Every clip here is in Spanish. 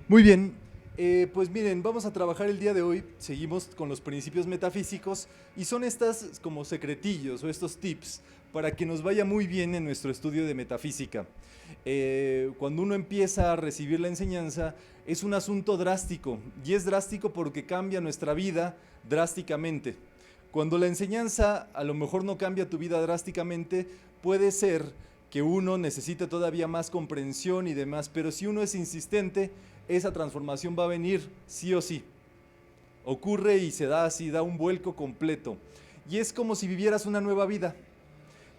Muy bien, pues miren, vamos a trabajar el día de hoy, seguimos con los principios metafísicos y son estas como secretillos o estos tips para que nos vaya muy bien en nuestro estudio de metafísica. Cuando uno empieza a recibir la enseñanza es un asunto drástico y es drástico porque cambia nuestra vida drásticamente. Cuando la enseñanza a lo mejor no cambia tu vida drásticamente, puede ser que uno necesite todavía más comprensión y demás, pero si uno es insistente, esa transformación va a venir sí o sí. Ocurre y se da así, da un vuelco completo. Y es como si vivieras una nueva vida.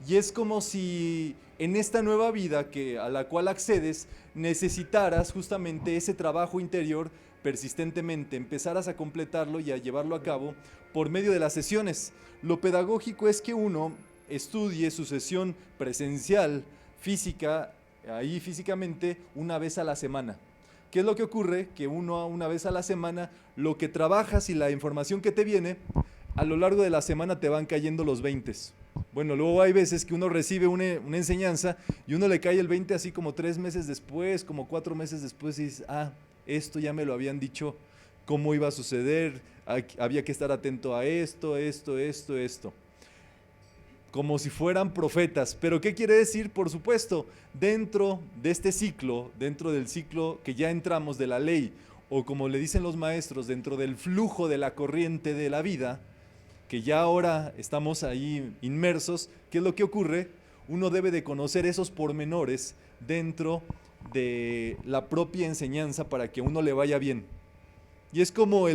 Y es como si en esta nueva vida a la cual accedes necesitaras justamente ese trabajo interior persistentemente, empezaras a completarlo y a llevarlo a cabo por medio de las sesiones. Lo pedagógico es que uno estudie su sesión presencial, física, ahí físicamente, una vez a la semana. ¿Qué es lo que ocurre? Que uno una vez a la semana, lo que trabajas y la información que te viene, a lo largo de la semana te van cayendo los 20. Bueno, luego hay veces que uno recibe una enseñanza y uno le cae el 20 así como 3 meses después, como 4 meses después y dices, esto ya me lo habían dicho, cómo iba a suceder, había que estar atento a esto. Como si fueran profetas. ¿Pero qué quiere decir? Por supuesto, dentro de este ciclo, dentro del ciclo que ya entramos de la ley, o como le dicen los maestros, dentro del flujo de la corriente de la vida, que ya ahora estamos ahí inmersos, ¿qué es lo que ocurre? Uno debe de conocer esos pormenores dentro de la propia enseñanza para que uno le vaya bien. Y es como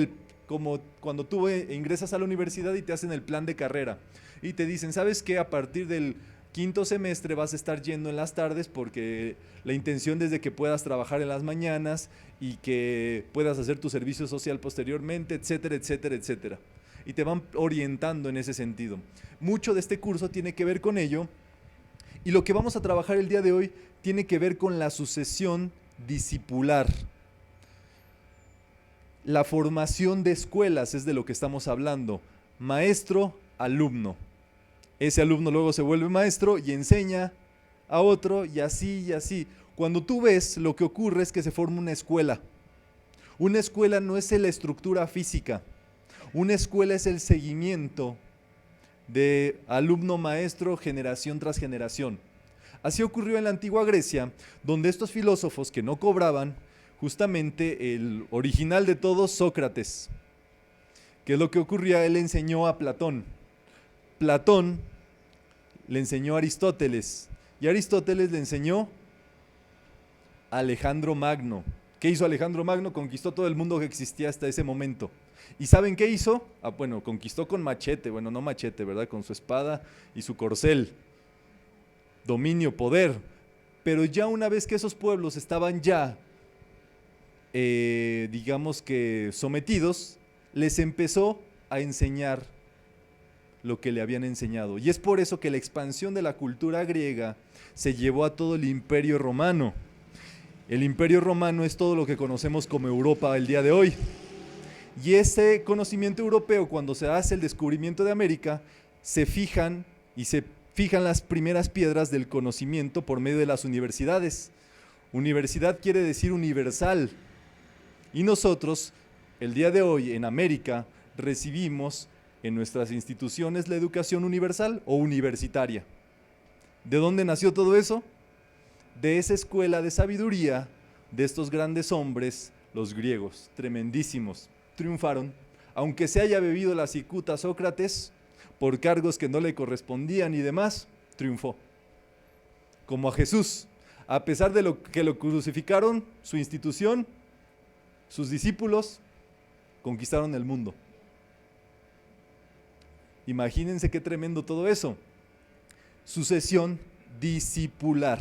cuando tú ingresas a la universidad y te hacen el plan de carrera y te dicen, ¿sabes qué? A partir del quinto semestre vas a estar yendo en las tardes porque la intención es de que puedas trabajar en las mañanas y que puedas hacer tu servicio social posteriormente, etcétera, etcétera, etcétera. Y te van orientando en ese sentido. Mucho de este curso tiene que ver con ello y lo que vamos a trabajar el día de hoy tiene que ver con la sucesión discipular. La formación de escuelas es de lo que estamos hablando. Maestro, alumno. Ese alumno luego se vuelve maestro y enseña a otro y así y así. Cuando tú ves, lo que ocurre es que se forma una escuela. Una escuela no es la estructura física. Una escuela es el seguimiento de alumno maestro generación tras generación. Así ocurrió en la antigua Grecia, donde estos filósofos que no cobraban, justamente el original de todos, Sócrates. ¿Qué es lo que ocurría? Él enseñó a Platón. Platón le enseñó a Aristóteles. Y Aristóteles le enseñó a Alejandro Magno. ¿Qué hizo Alejandro Magno? Conquistó todo el mundo que existía hasta ese momento. ¿Y saben qué hizo? Bueno, conquistó con machete, bueno, no machete, ¿verdad? Con su espada y su corcel. Dominio, poder. Pero ya una vez que esos pueblos estaban ya digamos que sometidos, les empezó a enseñar lo que le habían enseñado. Y es por eso que la expansión de la cultura griega se llevó a todo el imperio romano. El imperio romano es todo lo que conocemos como Europa el día de hoy. Y ese conocimiento europeo, cuando se hace el descubrimiento de América, se fijan las primeras piedras del conocimiento por medio de las universidades. Universidad quiere decir universal. Y nosotros, el día de hoy en América, recibimos en nuestras instituciones la educación universal o universitaria. ¿De dónde nació todo eso? De esa escuela de sabiduría de estos grandes hombres, los griegos, tremendísimos, triunfaron. Aunque se haya bebido la cicuta Sócrates por cargos que no le correspondían y demás, triunfó. Como a Jesús, a pesar de lo que lo crucificaron, su institución, sus discípulos conquistaron el mundo. Imagínense qué tremendo todo eso. Sucesión discipular.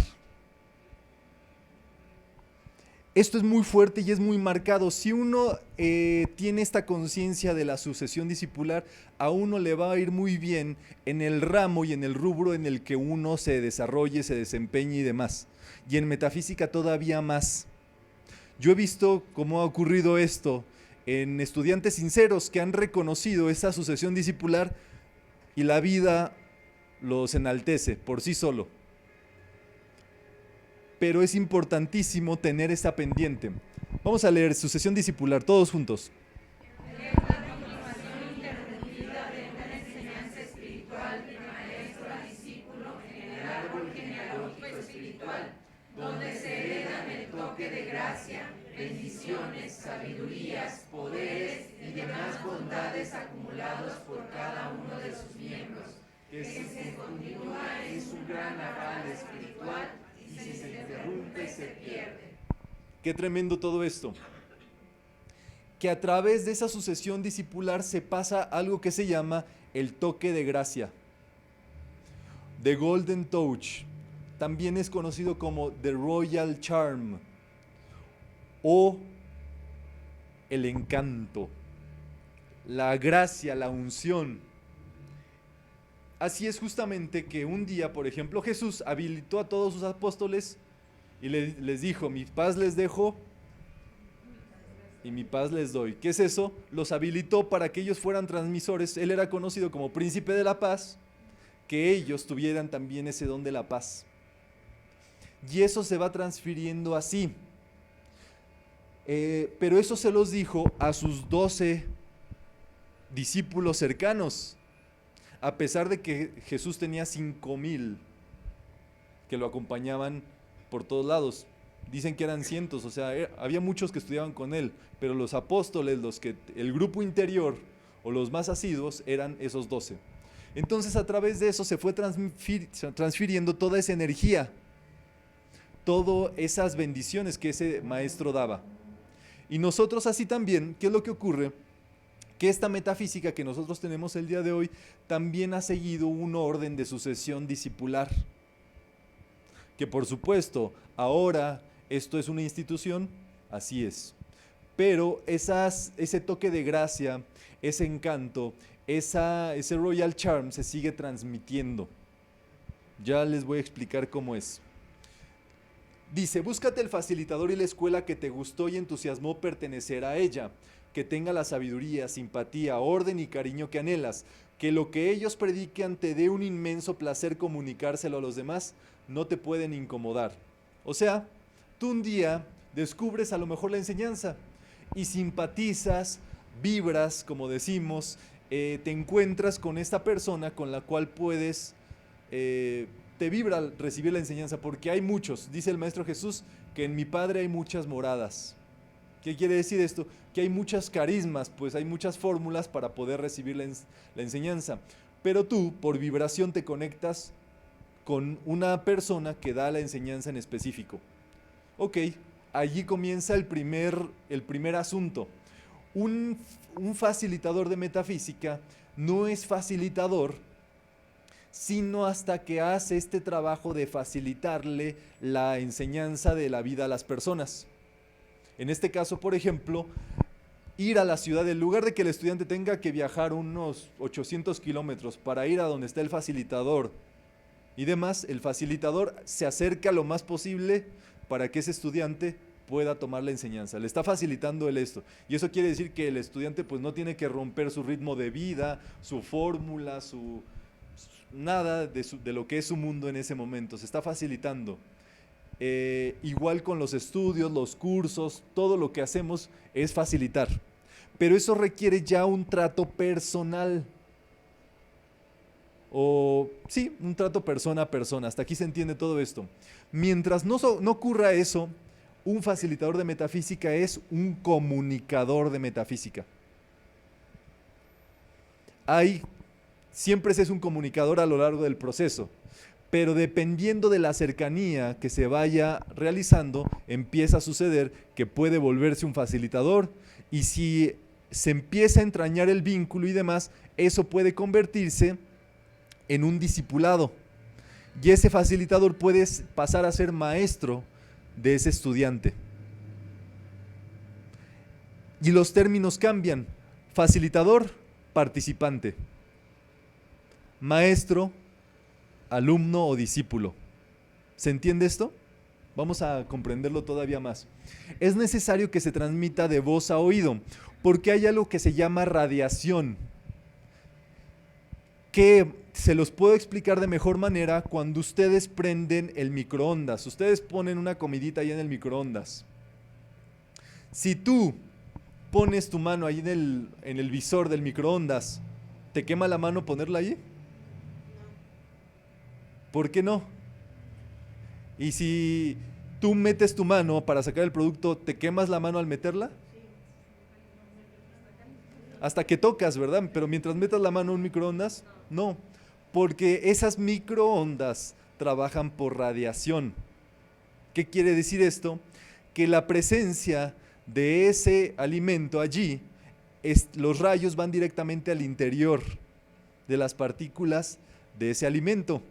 Esto es muy fuerte y es muy marcado. Si uno tiene esta conciencia de la sucesión discipular, a uno le va a ir muy bien en el ramo y en el rubro en el que uno se desarrolle, se desempeñe y demás. Y en metafísica todavía más. Yo he visto cómo ha ocurrido esto en estudiantes sinceros que han reconocido esa sucesión discipular y la vida los enaltece por sí solo. Pero es importantísimo tener esa pendiente. Vamos a leer sucesión discipular, todos juntos. Donde se heredan el toque de gracia, bendiciones, sabidurías, poderes y demás bondades acumulados por cada uno de sus miembros, que si se continúa es un gran aval espiritual y si se interrumpe se pierde. Qué tremendo todo esto. Que a través de esa sucesión discipular se pasa algo que se llama el toque de gracia. The Golden Touch. También es conocido como The Royal Charm o el encanto, la gracia, la unción. Así es justamente que un día, por ejemplo, Jesús habilitó a todos sus apóstoles y les dijo, mi paz les dejo y mi paz les doy. ¿Qué es eso? Los habilitó para que ellos fueran transmisores. Él era conocido como príncipe de la paz, que ellos tuvieran también ese don de la paz. Y eso se va transfiriendo así. Pero eso se los dijo a sus 12 discípulos cercanos, a pesar de que Jesús tenía 5,000 que lo acompañaban por todos lados. Dicen que eran cientos, o sea, había muchos que estudiaban con él, pero los apóstoles, el grupo interior o los más asiduos eran esos 12. Entonces a través de eso se fue transfiriendo toda esa energía, todas esas bendiciones que ese maestro daba. Y nosotros así también, ¿qué es lo que ocurre? Que esta metafísica que nosotros tenemos el día de hoy también ha seguido un orden de sucesión discipular. Que por supuesto, ahora esto es una institución, así es. Pero ese toque de gracia, ese encanto, ese Royal Charm se sigue transmitiendo. Ya les voy a explicar cómo es. Dice, búscate el facilitador y la escuela que te gustó y entusiasmó pertenecer a ella, que tenga la sabiduría, simpatía, orden y cariño que anhelas, que lo que ellos predican te dé un inmenso placer comunicárselo a los demás, no te pueden incomodar. O sea, tú un día descubres a lo mejor la enseñanza y simpatizas, vibras, como decimos, te encuentras con esta persona con la cual puedes... te vibra al recibir la enseñanza, porque hay muchos, dice el Maestro Jesús, que en mi Padre hay muchas moradas. ¿Qué quiere decir esto? Que hay muchas carismas, pues hay muchas fórmulas para poder recibir la enseñanza. Pero tú, por vibración, te conectas con una persona que da la enseñanza en específico. Ok, allí comienza el primer asunto. Un facilitador de metafísica no es facilitador sino hasta que hace este trabajo de facilitarle la enseñanza de la vida a las personas. En este caso, por ejemplo, ir a la ciudad, en lugar de que el estudiante tenga que viajar unos 800 kilómetros para ir a donde está el facilitador y demás, el facilitador se acerca lo más posible para que ese estudiante pueda tomar la enseñanza. Le está facilitando él esto. Y eso quiere decir que el estudiante pues no tiene que romper su ritmo de vida, su fórmula, nada de lo que es su mundo en ese momento, se está facilitando. Igual con los estudios, los cursos, todo lo que hacemos es facilitar. Pero eso requiere ya un trato personal. Sí, un trato persona a persona. Hasta aquí se entiende todo esto. Mientras no ocurra eso, un facilitador de metafísica es un comunicador de metafísica. Siempre se es un comunicador a lo largo del proceso, pero dependiendo de la cercanía que se vaya realizando, empieza a suceder que puede volverse un facilitador, y si se empieza a entrañar el vínculo y demás, eso puede convertirse en un discipulado, y ese facilitador puede pasar a ser maestro de ese estudiante. Y los términos cambian: facilitador, participante; maestro, alumno o discípulo. ¿Se entiende esto? Vamos a comprenderlo todavía más. Es necesario que se transmita de voz a oído, porque hay algo que se llama radiación, que se los puedo explicar de mejor manera cuando ustedes prenden el microondas. Ustedes ponen una comidita ahí en el microondas. Si tú pones tu mano ahí en el visor del microondas, ¿te quema la mano ponerla ahí? ¿Por qué no? Y si tú metes tu mano para sacar el producto, ¿te quemas la mano al meterla? Hasta que tocas, ¿verdad? Pero mientras metas la mano en un microondas, no. Porque esas microondas trabajan por radiación. ¿Qué quiere decir esto? Que la presencia de ese alimento allí, los rayos van directamente al interior de las partículas de ese alimento.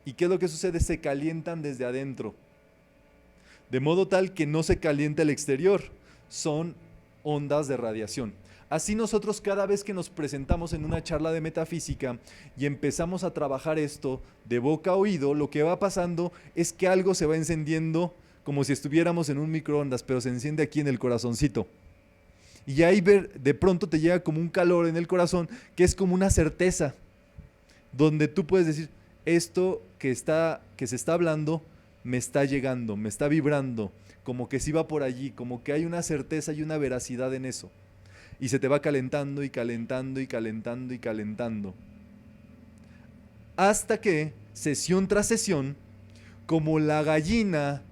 ¿Y qué es lo que sucede? Se calientan desde adentro. De modo tal que no se calienta el exterior. Son ondas de radiación. Así nosotros cada vez que nos presentamos en una charla de metafísica y empezamos a trabajar esto de boca a oído, lo que va pasando es que algo se va encendiendo como si estuviéramos en un microondas, pero se enciende aquí en el corazoncito. Y ahí de pronto te llega como un calor en el corazón, que es como una certeza, donde tú puedes decir, esto que se está hablando me está llegando, me está vibrando, como que sí va por allí, como que hay una certeza y una veracidad en eso. Y se te va calentando y calentando y calentando y calentando. Hasta que, sesión tras sesión, como la gallina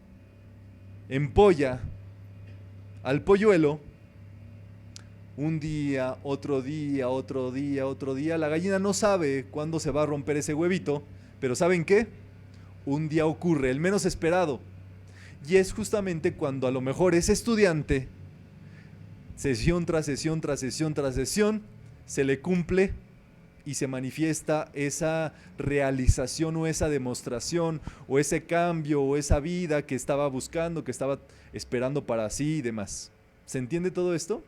empolla al polluelo, un día, otro día, otro día, otro día, la gallina no sabe cuándo se va a romper ese huevito, pero ¿saben qué? Un día ocurre, el menos esperado. Y es justamente cuando a lo mejor ese estudiante, sesión tras sesión, tras sesión, tras sesión, se le cumple y se manifiesta esa realización o esa demostración o ese cambio o esa vida que estaba buscando, que estaba esperando para sí y demás. ¿Se entiende todo esto?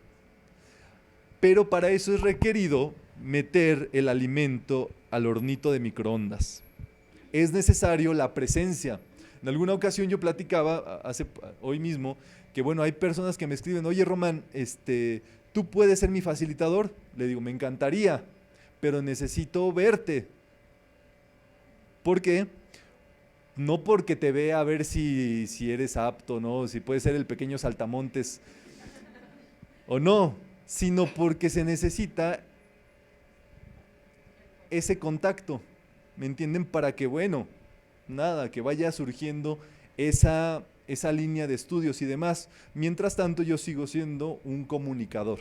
Pero para eso es requerido meter el alimento al hornito de microondas. Es necesario la presencia. En alguna ocasión yo platicaba, hoy mismo, que bueno, hay personas que me escriben, oye Román, ¿tú puedes ser mi facilitador? Le digo, me encantaría, pero necesito verte. ¿Por qué? No porque te vea a ver si eres apto, ¿no? Si puedes ser el pequeño saltamontes o no, sino porque se necesita ese contacto, ¿me entienden? Para que, bueno, nada, que vaya surgiendo esa línea de estudios y demás. Mientras tanto, yo sigo siendo un comunicador.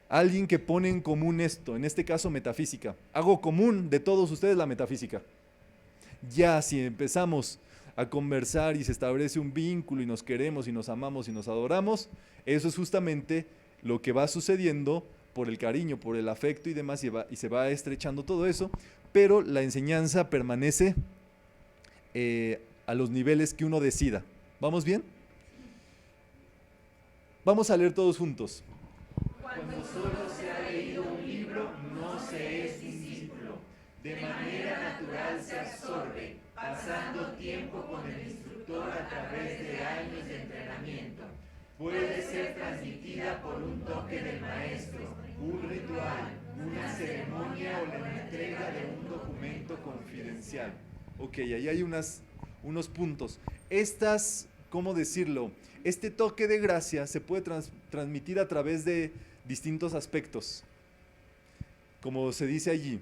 Alguien que pone en común esto, en este caso metafísica. Hago común de todos ustedes la metafísica. Ya si empezamos a conversar y se establece un vínculo y nos queremos y nos amamos y nos adoramos, eso es justamente lo que va sucediendo por el cariño, por el afecto y demás, y se va estrechando todo eso, pero la enseñanza permanece a los niveles que uno decida. ¿Vamos bien? Vamos a leer todos juntos. Cuando solo se ha leído un libro, no se es discípulo. De manera natural se absorbe, pasando tiempo con el instructor a través de años de entrenamiento. Puede ser transmitida por un toque del maestro, un ritual, una ceremonia o la entrega de un documento confidencial. Ok, ahí hay unos puntos. ¿Cómo decirlo? Este toque de gracia se puede transmitir a través de distintos aspectos. Como se dice allí,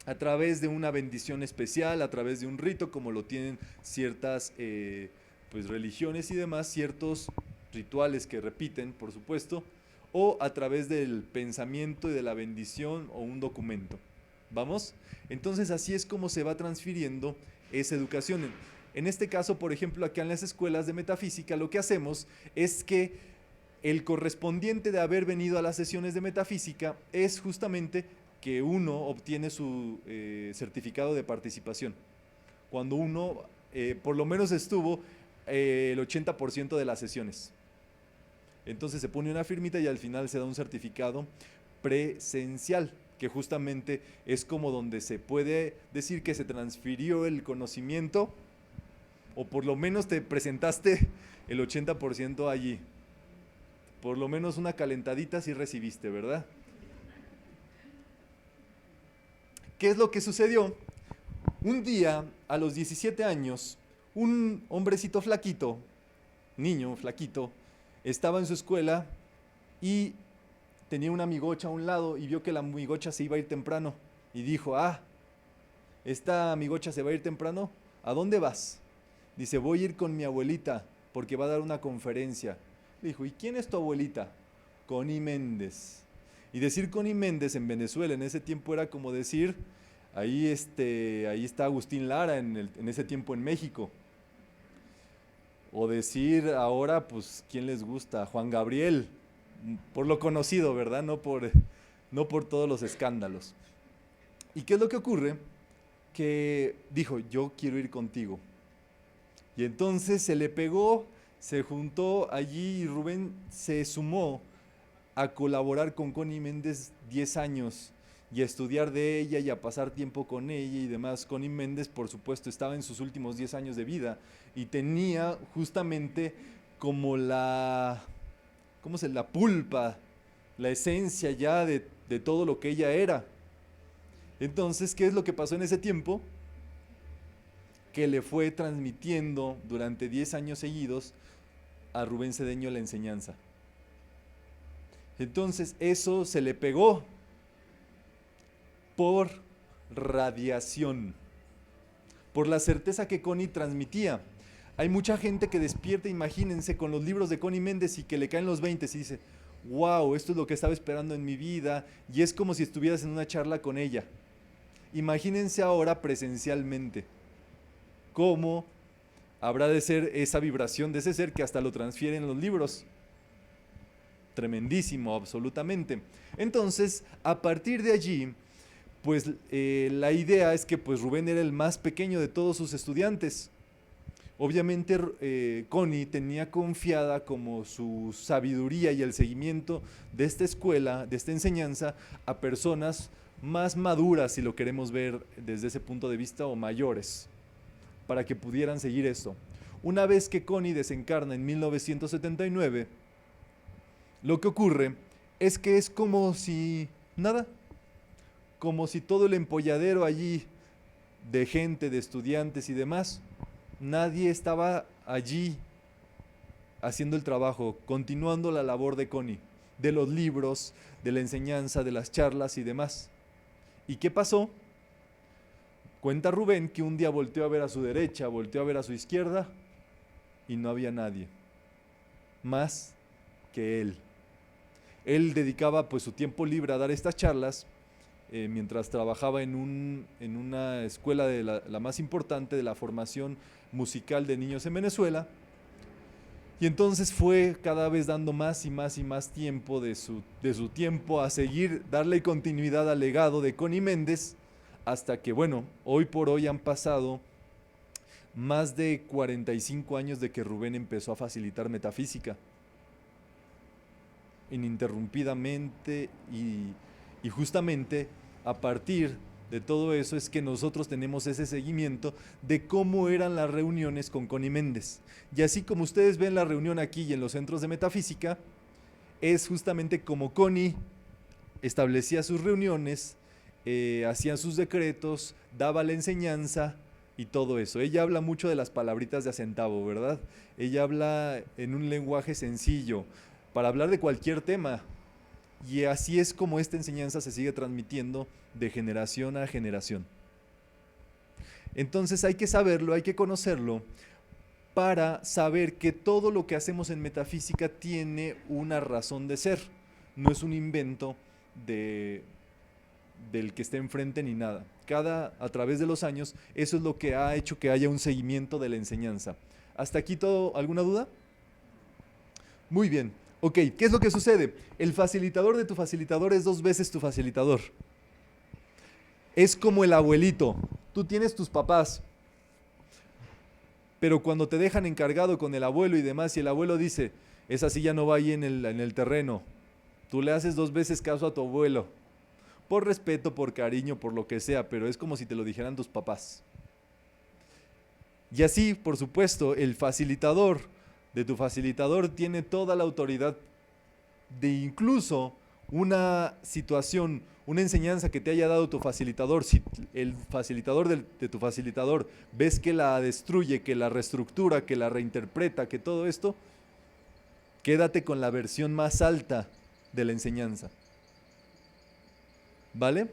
a través de una bendición especial, a través de un rito, como lo tienen ciertas pues, religiones y demás, ciertos rituales que repiten, por supuesto, o a través del pensamiento y de la bendición o un documento. ¿Vamos? Entonces así es como se va transfiriendo esa educación. En este caso, por ejemplo, acá en las escuelas de metafísica, lo que hacemos es que el correspondiente de haber venido a las sesiones de metafísica es justamente que uno obtiene su certificado de participación. Cuando uno por lo menos estuvo el 80% de las sesiones. Entonces se pone una firmita y al final se da un certificado presencial, que justamente es como donde se puede decir que se transfirió el conocimiento, o por lo menos te presentaste el 80% allí. Por lo menos una calentadita sí recibiste, ¿verdad? ¿Qué es lo que sucedió? Un día, a los 17 años, un hombrecito flaquito, niño flaquito, estaba en su escuela y tenía una amigocha a un lado y vio que la amigocha se iba a ir temprano y dijo, esta amigocha se va a ir temprano, ¿a dónde vas? Dice, voy a ir con mi abuelita porque va a dar una conferencia. Le dijo, ¿y quién es tu abuelita? Connie Méndez. Y decir Connie Méndez en Venezuela en ese tiempo era como decir, ahí está Agustín Lara en ese tiempo en México. O decir ahora, pues, ¿quién les gusta? Juan Gabriel, por lo conocido, ¿verdad? No por todos los escándalos. ¿Y qué es lo que ocurre? Que dijo, yo quiero ir contigo. Y entonces se le pegó, se juntó allí y Rubén se sumó a colaborar con Connie Méndez 10 años y a estudiar de ella y a pasar tiempo con ella y demás. Connie Méndez, por supuesto, estaba en sus últimos 10 años de vida y tenía justamente como la pulpa, la esencia ya de todo lo que ella era. Entonces, ¿qué es lo que pasó en ese tiempo? Que le fue transmitiendo durante 10 años seguidos a Rubén Cedeño la enseñanza. Entonces, eso se le pegó por radiación, por la certeza que Connie transmitía. Hay mucha gente que despierta, imagínense, con los libros de Connie Méndez y que le caen los 20 y dice, wow, esto es lo que estaba esperando en mi vida, y es como si estuvieras en una charla con ella. Imagínense ahora presencialmente cómo habrá de ser esa vibración de ese ser que hasta lo transfieren los libros. Tremendísimo, absolutamente. Entonces, a partir de allí, pues la idea es que pues Rubén era el más pequeño de todos sus estudiantes. Obviamente Connie tenía confiada como su sabiduría y el seguimiento de esta escuela, de esta enseñanza, a personas más maduras, si lo queremos ver desde ese punto de vista, o mayores, para que pudieran seguir esto. Una vez que Connie desencarna en 1979, lo que ocurre es que es como si nada, como si todo el empolladero allí de gente, de estudiantes y demás, nadie estaba allí haciendo el trabajo, continuando la labor de Connie, de los libros, de la enseñanza, de las charlas y demás. ¿Y qué pasó? Cuenta Rubén que un día volteó a ver a su derecha, volteó a ver a su izquierda y no había nadie más que él. Él dedicaba pues su tiempo libre a dar estas charlas mientras trabajaba en una escuela de la más importante de la formación musical de niños en Venezuela. Y entonces fue cada vez dando más y más y más tiempo de su tiempo a seguir, darle continuidad al legado de Connie Méndez, hasta que, bueno, hoy por hoy han pasado más de 45 años de que Rubén empezó a facilitar metafísica ininterrumpidamente y justamente a partir de todo eso es que nosotros tenemos ese seguimiento de cómo eran las reuniones con Connie Méndez. Y así como ustedes ven la reunión aquí y en los centros de metafísica, es justamente como Connie establecía sus reuniones, hacía sus decretos, daba la enseñanza y todo eso. Ella habla mucho de las palabritas de a centavo, ¿verdad? Ella habla en un lenguaje sencillo para hablar de cualquier tema. Y así es como esta enseñanza se sigue transmitiendo de generación a generación. Entonces hay que saberlo, hay que conocerlo para saber que todo lo que hacemos en metafísica tiene una razón de ser. No es un invento del que esté enfrente ni nada. A través de los años, eso es lo que ha hecho que haya un seguimiento de la enseñanza. ¿Hasta aquí todo? ¿Alguna duda? Muy bien. Ok, ¿qué es lo que sucede? El facilitador de tu facilitador es 2 veces tu facilitador. Es como el abuelito. Tú tienes tus papás, pero cuando te dejan encargado con el abuelo y demás, y el abuelo dice, esa silla no va ahí en el terreno, tú le haces 2 veces caso a tu abuelo, por respeto, por cariño, por lo que sea, pero es como si te lo dijeran tus papás. Y así, por supuesto, el facilitador de tu facilitador tiene toda la autoridad de incluso una situación, una enseñanza que te haya dado tu facilitador. Si el facilitador de tu facilitador ves que la destruye, que la reestructura, que la reinterpreta, que todo esto, Quédate con la versión más alta de la enseñanza. ¿Vale?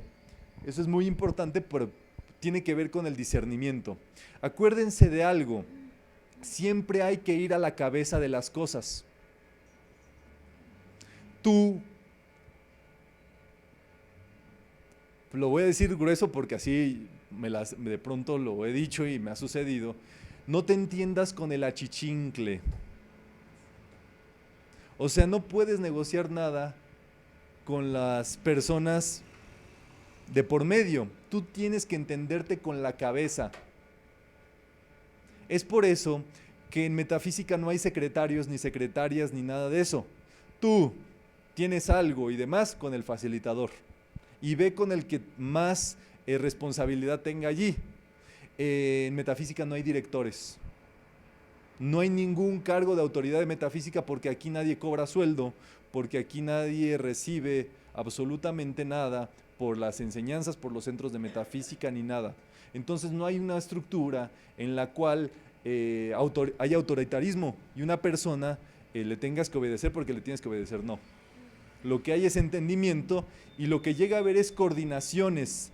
Eso es muy importante, pero tiene que ver con el discernimiento. Acuérdense de algo, siempre hay que ir a la cabeza de las cosas. Tú, lo voy a decir grueso porque así de pronto lo he dicho y me ha sucedido, no te entiendas con el achichincle. O sea, no puedes negociar nada con las personas de por medio. Tú tienes que entenderte con la cabeza. Es por eso que en metafísica no hay secretarios ni secretarias ni nada de eso. Tú tienes algo y demás con el facilitador. Y ve con el que más responsabilidad tenga allí. En metafísica no hay directores. No hay ningún cargo de autoridad de metafísica porque aquí nadie cobra sueldo, porque aquí nadie recibe absolutamente nada por las enseñanzas, por los centros de metafísica ni nada. Entonces no hay una estructura en la cual hay autoritarismo y una persona le tengas que obedecer porque le tienes que obedecer, no. Lo que hay es entendimiento y lo que llega a haber es coordinaciones,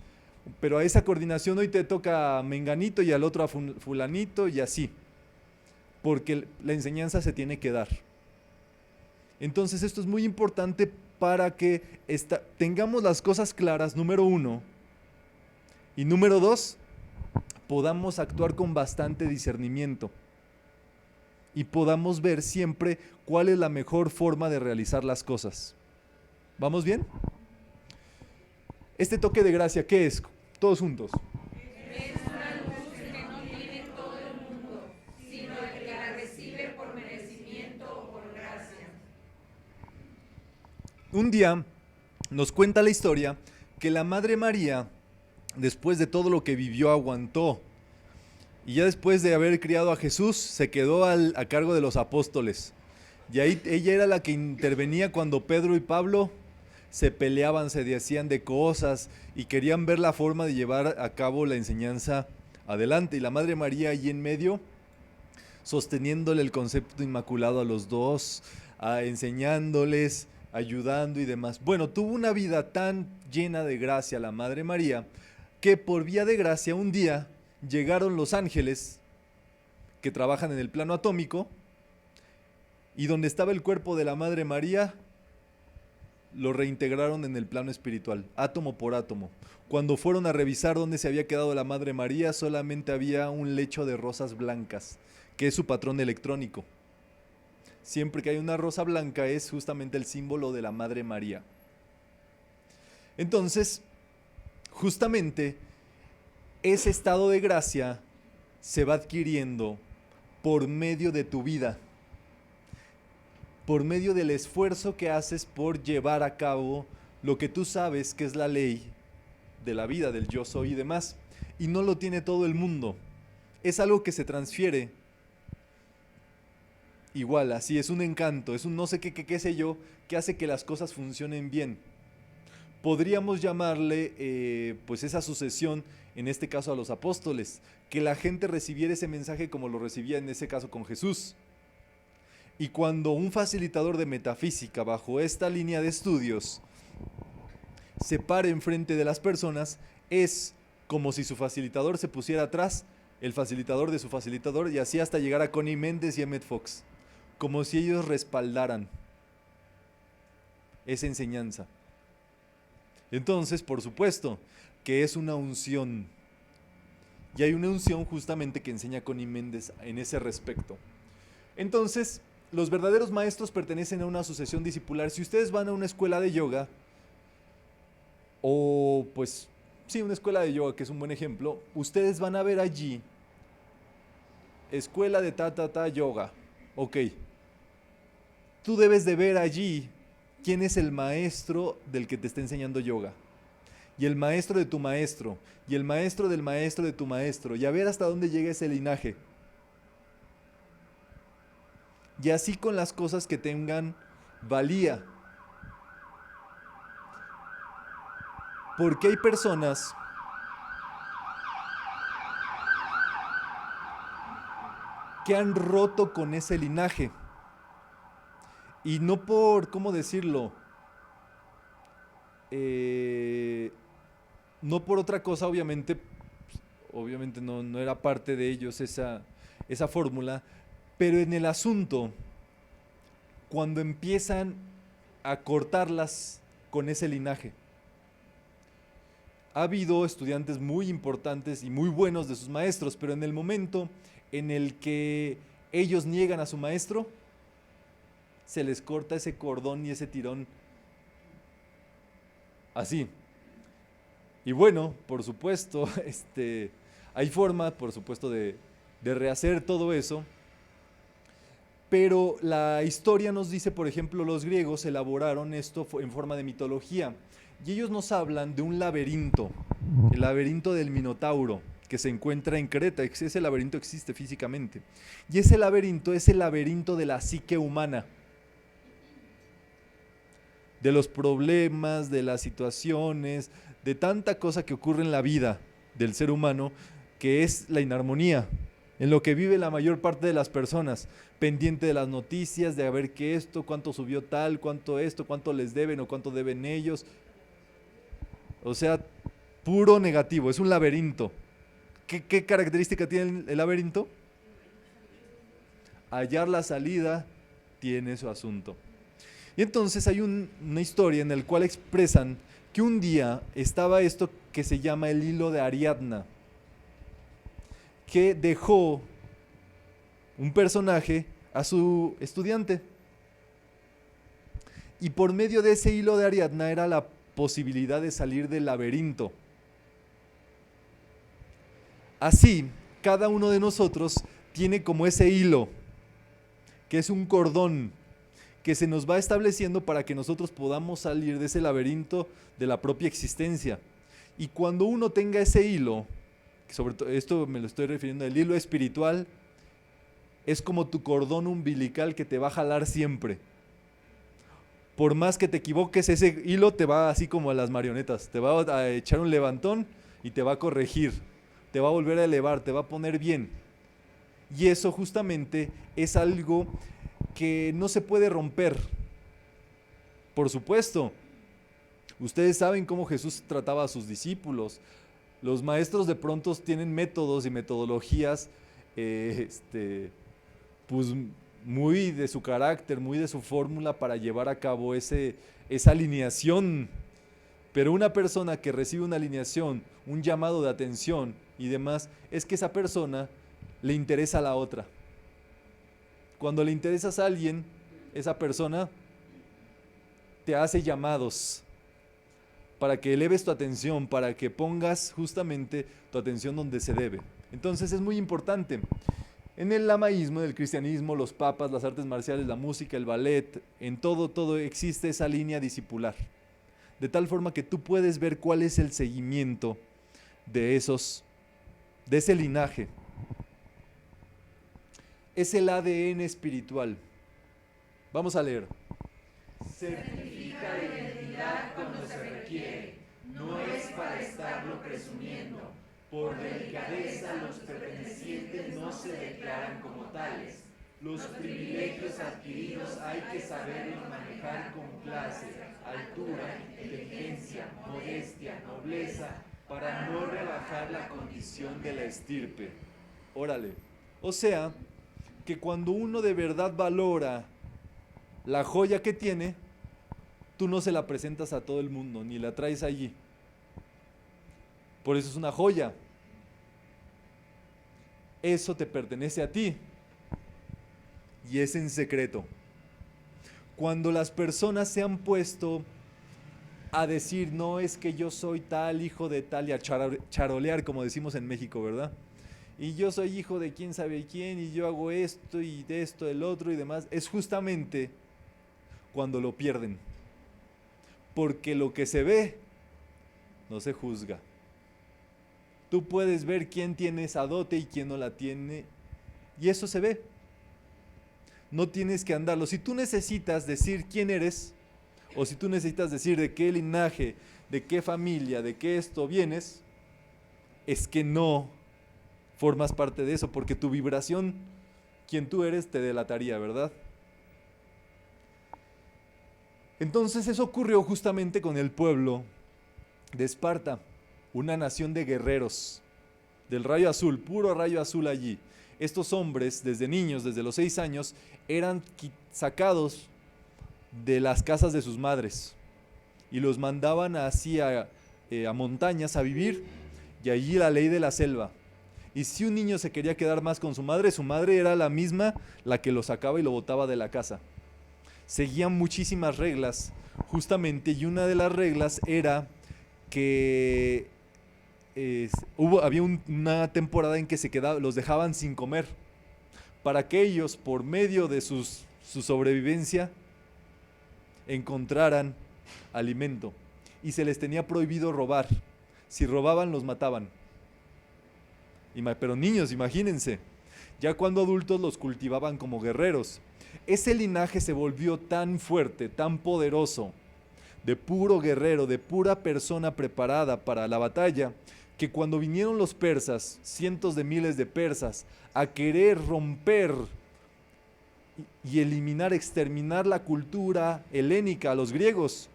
pero a esa coordinación hoy te toca a menganito y al otro a fulanito y así, porque la enseñanza se tiene que dar. Entonces esto es muy importante para que tengamos las cosas claras, número 1, y número 2, podamos actuar con bastante discernimiento y podamos ver siempre cuál es la mejor forma de realizar las cosas. ¿Vamos bien? Este toque de gracia, ¿qué es? Todos juntos. Es una luz que no tiene todo el mundo, sino el que la recibe por merecimiento o por gracia. Un día nos cuenta la historia que la Madre María, después de todo lo que vivió, aguantó. Y ya después de haber criado a Jesús, se quedó a cargo de los apóstoles. Y ahí ella era la que intervenía cuando Pedro y Pablo se peleaban, se decían de cosas y querían ver la forma de llevar a cabo la enseñanza adelante. Y la Madre María ahí en medio, sosteniéndole el concepto inmaculado a los dos, enseñándoles, ayudando y demás. Bueno, tuvo una vida tan llena de gracia la Madre María, que por vía de gracia un día llegaron los ángeles que trabajan en el plano atómico y donde estaba el cuerpo de la Madre María, lo reintegraron en el plano espiritual, átomo por átomo. Cuando fueron a revisar dónde se había quedado la Madre María, solamente había un lecho de rosas blancas, que es su patrón electrónico. Siempre que hay una rosa blanca es justamente el símbolo de la Madre María. Entonces, justamente, ese estado de gracia se va adquiriendo por medio de tu vida, por medio del esfuerzo que haces por llevar a cabo lo que tú sabes que es la ley de la vida, del yo soy y demás. Y no lo tiene todo el mundo. Es algo que se transfiere. Igual, así es un encanto, es un no sé qué sé yo, que hace que las cosas funcionen bien. Podríamos llamarle pues esa sucesión, en este caso a los apóstoles, que la gente recibiera ese mensaje como lo recibía en ese caso con Jesús. Y cuando un facilitador de metafísica bajo esta línea de estudios se para enfrente de las personas, es como si su facilitador se pusiera atrás, el facilitador de su facilitador, y así hasta llegar a Connie Méndez y Emmett Fox, como si ellos respaldaran esa enseñanza. Entonces, por supuesto, que es una unción. Y hay una unción justamente que enseña Connie Méndez en ese respecto. Entonces, los verdaderos maestros pertenecen a una sucesión discipular. Si ustedes van a una escuela de yoga, o pues, sí, una escuela de yoga, que es un buen ejemplo, ustedes van a ver allí, escuela de yoga, ok. Tú debes de ver allí quién es el maestro del que te está enseñando yoga. Y el maestro de tu maestro, y el maestro del maestro de tu maestro, y a ver hasta dónde llega ese linaje. Y así con las cosas que tengan valía. Porque hay personas que han roto con ese linaje. Y no por, ¿cómo decirlo? No por otra cosa, obviamente no era parte de ellos esa fórmula, pero en el asunto, cuando empiezan a cortarlas con ese linaje. Ha habido estudiantes muy importantes y muy buenos de sus maestros, pero en el momento en el que ellos niegan a su maestro, se les corta ese cordón y ese tirón así. Y bueno, por supuesto, hay forma, por supuesto, de rehacer todo eso, pero la historia nos dice, por ejemplo, los griegos elaboraron esto en forma de mitología, y ellos nos hablan de un laberinto, el laberinto del Minotauro, que se encuentra en Creta. Ese laberinto existe físicamente, y ese laberinto es el laberinto de la psique humana, de los problemas, de las situaciones, de tanta cosa que ocurre en la vida del ser humano, que es la inarmonía, en lo que vive la mayor parte de las personas, pendiente de las noticias, de a ver qué esto, cuánto subió tal, cuánto esto, cuánto les deben o cuánto deben ellos. O sea, puro negativo, es un laberinto. ¿Qué característica tiene el laberinto? Hallar la salida tiene su asunto. Y entonces hay una historia en la cual expresan que un día estaba esto que se llama el hilo de Ariadna, que dejó un personaje a su estudiante. Y por medio de ese hilo de Ariadna era la posibilidad de salir del laberinto. Así, cada uno de nosotros tiene como ese hilo, que es un cordón, que se nos va estableciendo para que nosotros podamos salir de ese laberinto de la propia existencia. Y cuando uno tenga ese hilo, sobre todo esto me lo estoy refiriendo al hilo espiritual, es como tu cordón umbilical que te va a jalar siempre. Por más que te equivoques, ese hilo te va así como a las marionetas, te va a echar un levantón y te va a corregir, te va a volver a elevar, te va a poner bien. Y eso justamente es algo que no se puede romper. Por supuesto, ustedes saben cómo Jesús trataba a sus discípulos. Los maestros de pronto tienen métodos y metodologías pues muy de su carácter, muy de su fórmula para llevar a cabo esa alineación. Pero una persona que recibe una alineación, un llamado de atención y demás, es que esa persona le interesa a la otra. Cuando le interesas a alguien, esa persona te hace llamados para que eleves tu atención, para que pongas justamente tu atención donde se debe. Entonces es muy importante. En el lamaísmo, en el cristianismo, los papas, las artes marciales, la música, el ballet, en todo existe esa línea discipular. De tal forma que tú puedes ver cuál es el seguimiento de ese linaje. Es el ADN espiritual. Vamos a leer. Certifica la identidad cuando se requiere, no es para estarlo presumiendo. Por delicadeza los pertenecientes no se declaran como tales. Los privilegios adquiridos hay que saberlos manejar con clase, altura, inteligencia, modestia, nobleza, para no rebajar la condición de la estirpe. Órale. O sea, que cuando uno de verdad valora la joya que tiene, tú no se la presentas a todo el mundo, ni la traes allí. Por eso es una joya. Eso te pertenece a ti. Y es en secreto. Cuando las personas se han puesto a decir, no es que yo soy tal, hijo de tal, y a charolear, como decimos en México, ¿verdad? Y yo soy hijo de quién sabe quién, y yo hago esto, y de esto, del otro, y demás, es justamente cuando lo pierden. Porque lo que se ve, no se juzga. Tú puedes ver quién tiene esa dote y quién no la tiene, y eso se ve. No tienes que andarlo. Si tú necesitas decir quién eres, o si tú necesitas decir de qué linaje, de qué familia, de qué esto vienes, es que no formas parte de eso, porque tu vibración, quien tú eres, te delataría, ¿verdad? Entonces eso ocurrió justamente con el pueblo de Esparta, una nación de guerreros, del rayo azul, puro rayo azul allí. Estos hombres, desde niños, desde los 6 años, eran sacados de las casas de sus madres y los mandaban hacia a montañas a vivir, y allí la ley de la selva. Y si un niño se quería quedar más con su madre era la misma la que lo sacaba y lo botaba de la casa. Seguían muchísimas reglas, justamente, y una de las reglas era que había una temporada en que los dejaban sin comer, para que ellos, por medio de su sobrevivencia, encontraran alimento. Y se les tenía prohibido robar. Si robaban, los mataban. Pero niños, imagínense, ya cuando adultos los cultivaban como guerreros. Ese linaje se volvió tan fuerte, tan poderoso, de puro guerrero, de pura persona preparada para la batalla, que cuando vinieron los persas, cientos de miles de persas, a querer romper y eliminar, exterminar la cultura helénica a los griegos,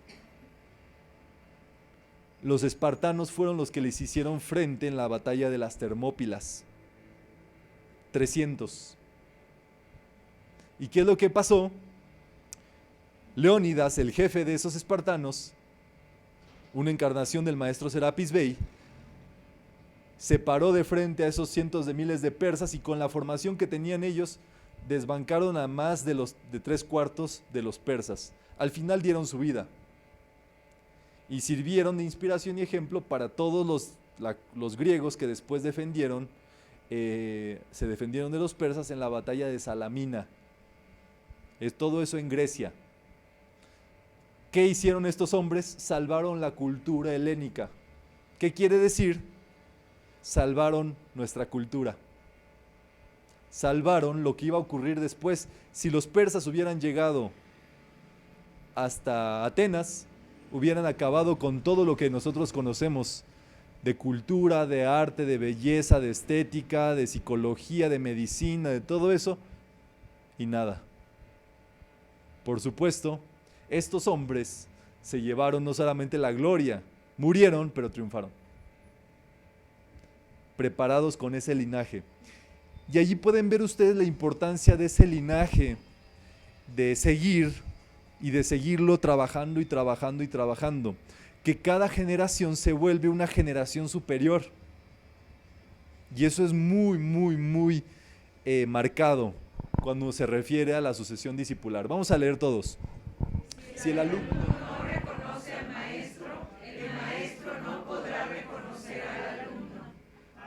los espartanos fueron los que les hicieron frente en la batalla de las Termópilas. 300. ¿Y qué es lo que pasó? Leónidas, el jefe de esos espartanos, una encarnación del maestro Serapis Bey, se paró de frente a esos cientos de miles de persas y con la formación que tenían ellos, desbancaron a más de 3/4 de los persas. Al final dieron su vida y sirvieron de inspiración y ejemplo para todos los griegos que después se defendieron de los persas en la batalla de Salamina. Todo eso en Grecia. ¿Qué hicieron estos hombres? Salvaron la cultura helénica. ¿Qué quiere decir? Salvaron nuestra cultura. Salvaron lo que iba a ocurrir después. Si los persas hubieran llegado hasta Atenas, hubieran acabado con todo lo que nosotros conocemos de cultura, de arte, de belleza, de estética, de psicología, de medicina, de todo eso, y nada. Por supuesto, estos hombres se llevaron no solamente la gloria, murieron, pero triunfaron. Preparados con ese linaje. Y allí pueden ver ustedes la importancia de ese linaje, de seguir y de seguirlo trabajando y trabajando y trabajando. Que cada generación se vuelve una generación superior. Y eso es muy, muy, muy marcado cuando se refiere a la sucesión discipular. Vamos a leer todos. Si el alumno no reconoce al maestro, el maestro no podrá reconocer al alumno.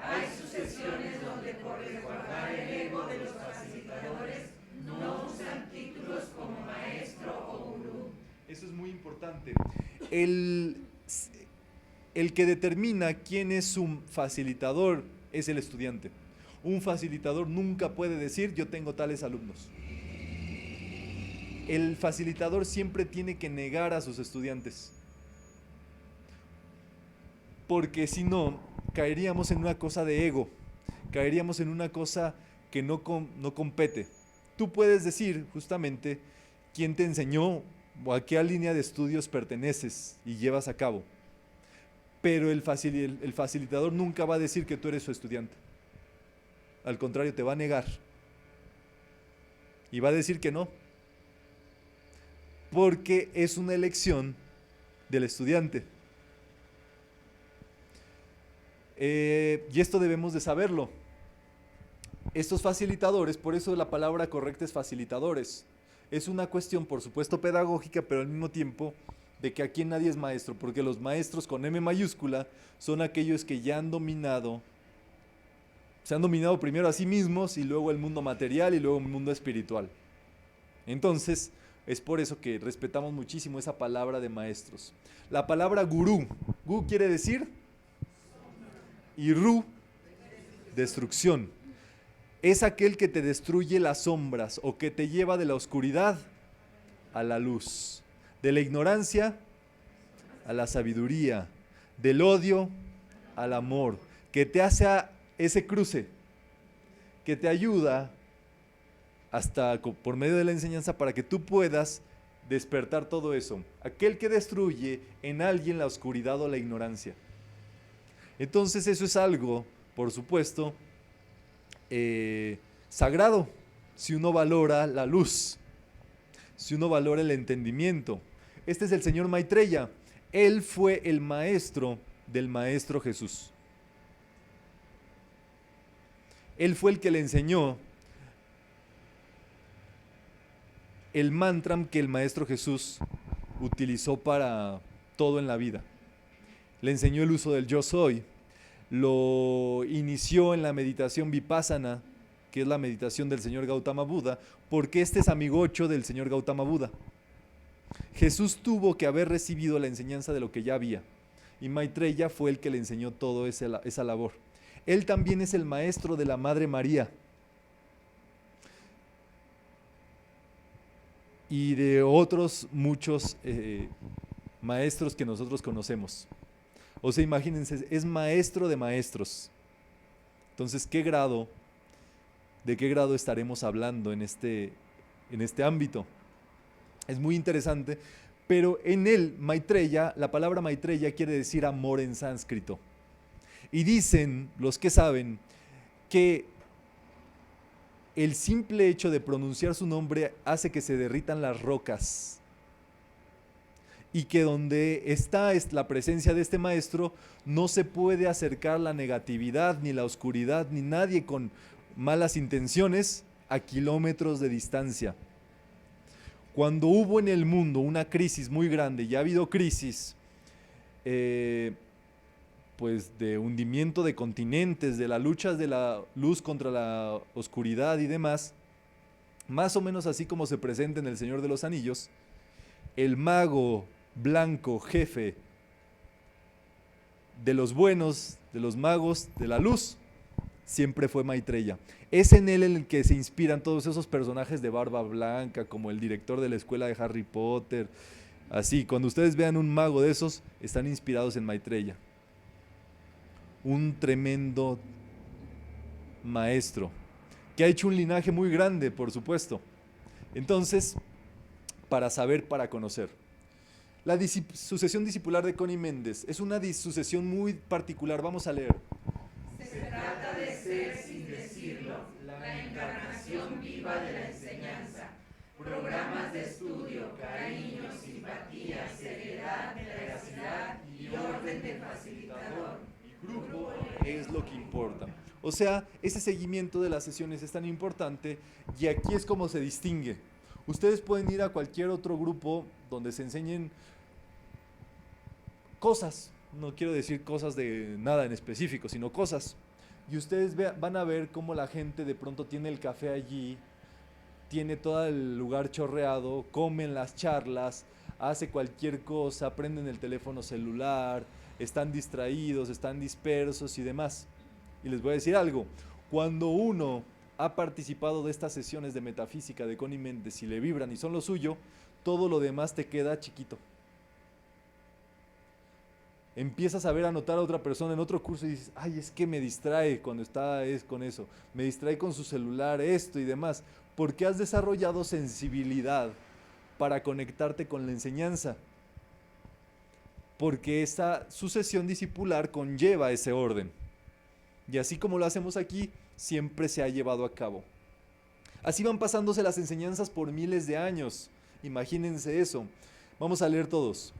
Hay sucesiones donde por resguardar el ego de los facilitadores no usan títulos como maestro o gurú. Eso es muy importante. El que determina quién es un facilitador es el estudiante. Un facilitador nunca puede decir yo tengo tales alumnos. El facilitador siempre tiene que negar a sus estudiantes, porque si no, caeríamos en una cosa de ego, caeríamos en una cosa que no compete. Tú puedes decir justamente quién te enseñó o a qué línea de estudios perteneces y llevas a cabo, pero el facilitador nunca va a decir que tú eres su estudiante. Al contrario, te va a negar y va a decir que no, porque es una elección del estudiante. Y esto debemos de saberlo. Estos facilitadores, por eso la palabra correcta es facilitadores. Es una cuestión, por supuesto, pedagógica, pero al mismo tiempo de que aquí nadie es maestro, porque los maestros con M mayúscula son aquellos que ya se han dominado primero a sí mismos y luego el mundo material y luego el mundo espiritual. Entonces, es por eso que respetamos muchísimo esa palabra de maestros. La palabra gurú, gu quiere decir y ru, destrucción. Es aquel que te destruye las sombras o que te lleva de la oscuridad a la luz, de la ignorancia a la sabiduría, del odio al amor, que te hace ese cruce, que te ayuda hasta por medio de la enseñanza para que tú puedas despertar todo eso. Aquel que destruye en alguien la oscuridad o la ignorancia. Entonces eso es algo, por supuesto, sagrado, si uno valora la luz, si uno valora el entendimiento. Este es el señor Maitreya. Él fue el maestro del maestro Jesús. Él fue el que le enseñó el mantra que el maestro Jesús utilizó para todo en la vida. Le enseñó el uso del yo soy, lo inició en la meditación vipassana, que es la meditación del señor Gautama Buda, porque este es amigocho del señor Gautama Buda. Jesús tuvo que haber recibido la enseñanza de lo que ya había, y Maitreya fue el que le enseñó toda esa labor. Él también es el maestro de la Madre María y de otros muchos maestros que nosotros conocemos. O sea, imagínense, es maestro de maestros. Entonces, ¿de qué grado estaremos hablando en este ámbito? Es muy interesante, pero en él, Maitreya, la palabra Maitreya quiere decir amor en sánscrito. Y dicen los que saben que el simple hecho de pronunciar su nombre hace que se derritan las rocas. Y que donde está la presencia de este maestro, no se puede acercar la negatividad, ni la oscuridad, ni nadie con malas intenciones a kilómetros de distancia. Cuando hubo en el mundo una crisis muy grande, y ha habido crisis, pues de hundimiento de continentes, de las luchas de la luz contra la oscuridad y demás, más o menos así como se presenta en El Señor de los Anillos, el mago blanco jefe de los buenos, de los magos de la luz, siempre fue Maitreya. Es en él en el que se inspiran todos esos personajes de barba blanca, como el director de la escuela de Harry Potter. Así, cuando ustedes vean un mago de esos, están inspirados en Maitreya. Un tremendo maestro, que ha hecho un linaje muy grande, por supuesto. Entonces, para saber, para conocer. La sucesión discipular de Connie Méndez es una sucesión muy particular. Vamos a leer. Se trata de ser, sin decirlo, la encarnación viva de la enseñanza. Programas de estudio, cariño, simpatía, seriedad, veracidad y orden del facilitador. Grupo es lo que importa. O sea, ese seguimiento de las sesiones es tan importante y aquí es como se distingue. Ustedes pueden ir a cualquier otro grupo donde se enseñen cosas, no quiero decir cosas de nada en específico, sino cosas. Y ustedes van a ver cómo la gente de pronto tiene el café allí, tiene todo el lugar chorreado, comen las charlas, hace cualquier cosa, prenden el teléfono celular, están distraídos, están dispersos y demás. Y les voy a decir algo, cuando uno ha participado de estas sesiones de metafísica de Connie Méndez y le vibran y son lo suyo, todo lo demás te queda chiquito. Empiezas a ver, a notar a otra persona en otro curso y dices, ay, es que me distrae cuando está con eso, me distrae con su celular, esto y demás, porque has desarrollado sensibilidad para conectarte con la enseñanza, porque esta sucesión discipular conlleva ese orden, y así como lo hacemos aquí, siempre se ha llevado a cabo. Así van pasándose las enseñanzas por miles de años, imagínense eso. Vamos a leer todos.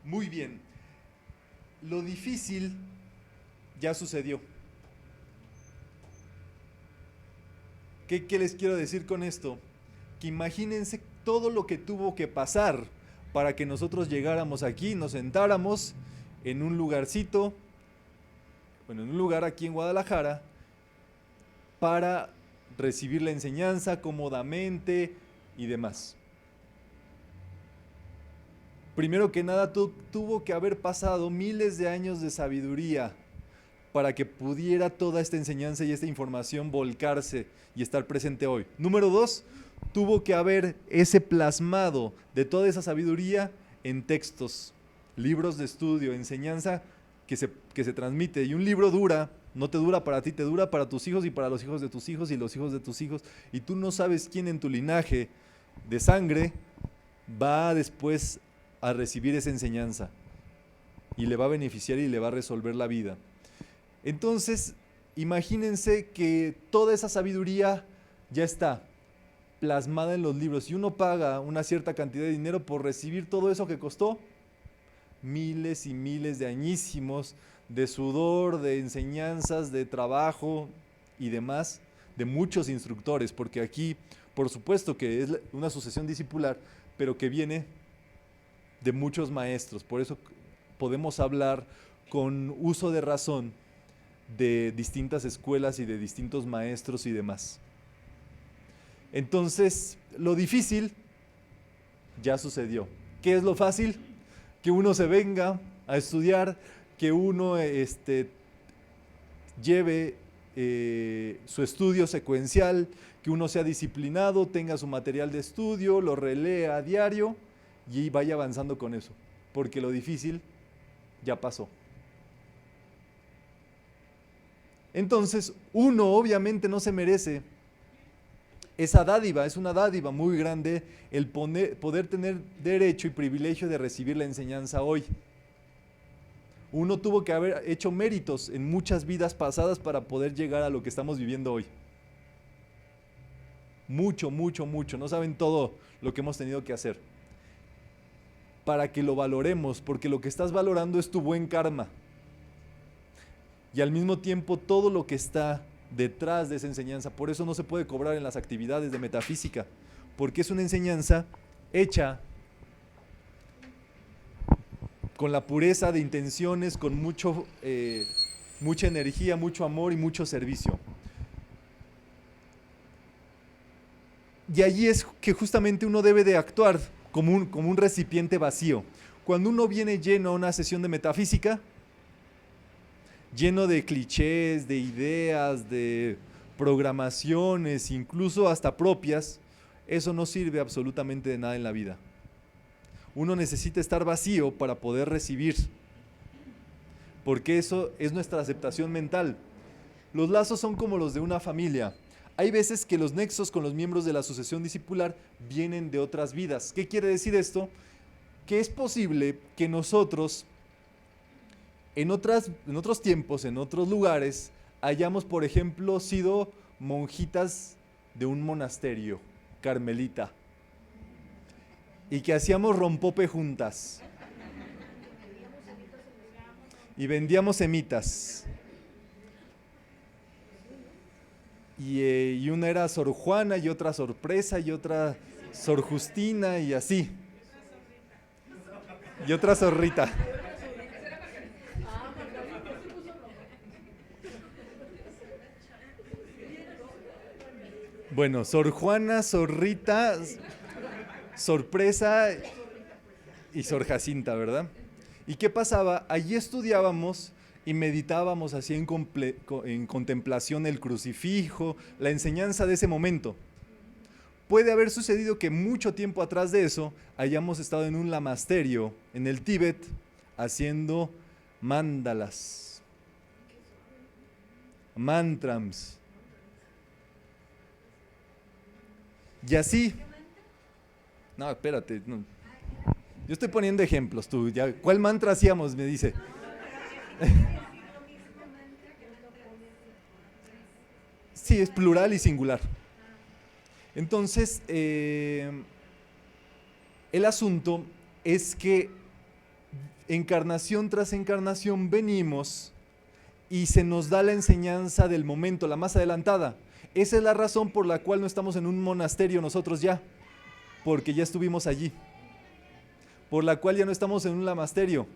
Muy bien. Lo difícil ya sucedió. ¿Qué les quiero decir con esto? Que imagínense todo lo que tuvo que pasar para que nosotros llegáramos aquí, nos sentáramos en un lugarcito, en un lugar aquí en Guadalajara, para recibir la enseñanza cómodamente y demás. Primero que nada, tuvo que haber pasado miles de años de sabiduría para que pudiera toda esta enseñanza y esta información volcarse y estar presente hoy. Número 2, tuvo que haber ese plasmado de toda esa sabiduría en textos, libros de estudio, enseñanza que se transmite. Y un libro dura, no te dura para ti, te dura para tus hijos y para los hijos de tus hijos y los hijos de tus hijos. Y tú no sabes quién en tu linaje de sangre va después a recibir esa enseñanza y le va a beneficiar y le va a resolver la vida. Entonces, imagínense que toda esa sabiduría ya está plasmada en los libros y uno paga una cierta cantidad de dinero por recibir todo eso que costó miles y miles de añísimos de sudor, de enseñanzas, de trabajo y demás, de muchos instructores, porque aquí, por supuesto que es una sucesión discipular, pero que viene de muchos maestros. Por eso podemos hablar con uso de razón de distintas escuelas y de distintos maestros y demás. Entonces, lo difícil ya sucedió. ¿Qué es lo fácil? Que uno se venga a estudiar, que uno lleve su estudio secuencial, que uno sea disciplinado, tenga su material de estudio, lo relea a diario y vaya avanzando con eso, porque lo difícil ya pasó. Entonces, uno obviamente no se merece esa dádiva, es una dádiva muy grande el poder tener derecho y privilegio de recibir la enseñanza hoy. Uno tuvo que haber hecho méritos en muchas vidas pasadas para poder llegar a lo que estamos viviendo hoy. Mucho, mucho, mucho. No saben todo lo que hemos tenido que hacer para que lo valoremos, porque lo que estás valorando es tu buen karma. Y al mismo tiempo todo lo que está detrás de esa enseñanza. Por eso no se puede cobrar en las actividades de metafísica, porque es una enseñanza hecha con la pureza de intenciones, con mucha energía, mucho amor y mucho servicio. Y allí es que justamente uno debe de actuar como un recipiente vacío. Cuando uno viene lleno a una sesión de metafísica, lleno de clichés, de ideas, de programaciones, incluso hasta propias, eso no sirve absolutamente de nada en la vida. Uno necesita estar vacío para poder recibir, porque eso es nuestra aceptación mental. Los lazos son como los de una familia. Hay veces que los nexos con los miembros de la sucesión discipular vienen de otras vidas. ¿Qué quiere decir esto? Que es posible que nosotros en otros tiempos, en otros lugares, hayamos, por ejemplo, sido monjitas de un monasterio carmelita y que hacíamos rompope juntas y vendíamos semitas y una era Sor Juana y otra Sorpresa y otra Sor Justina y así y otra Zorrita. Bueno, Sor Juana, Zorrita, Sorpresa y Sor Jacinta, ¿verdad? ¿Y qué pasaba? Allí estudiábamos y meditábamos así en contemplación el crucifijo, la enseñanza de ese momento. Puede haber sucedido que mucho tiempo atrás de eso hayamos estado en un lamasterio en el Tíbet haciendo mandalas, mantrams. Y así, no, espérate, no. Yo estoy poniendo ejemplos, tú, ya, ¿cuál mantra hacíamos? Me dice. Sí, es plural y singular. Entonces, el asunto es que encarnación tras encarnación venimos y se nos da la enseñanza del momento, la más adelantada. Esa es la razón por la cual no estamos en un monasterio nosotros ya, porque ya estuvimos allí. Por la cual ya no estamos en un lamasterio,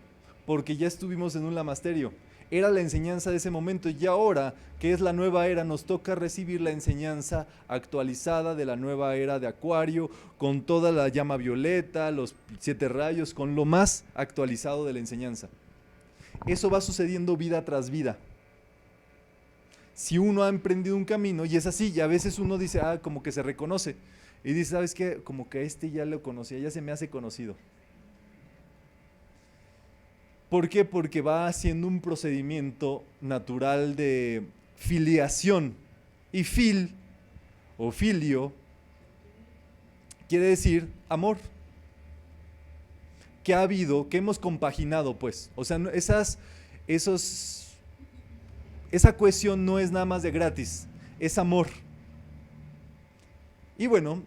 porque ya estuvimos en un lamasterio. Era la enseñanza de ese momento y ahora, que es la nueva era, nos toca recibir la enseñanza actualizada de la nueva era de Acuario, con toda la llama violeta, los 7 rayos, con lo más actualizado de la enseñanza. Eso va sucediendo vida tras vida. Si uno ha emprendido un camino, y es así, y a veces uno dice, como que se reconoce. Y dices, ¿sabes qué? Como que este ya lo conocía, ya se me hace conocido. ¿Por qué? Porque va haciendo un procedimiento natural de filiación. Y fil o filio quiere decir amor. Que ha habido, que hemos compaginado, pues. O sea, esa cohesión no es nada más de gratis, es amor. Y bueno,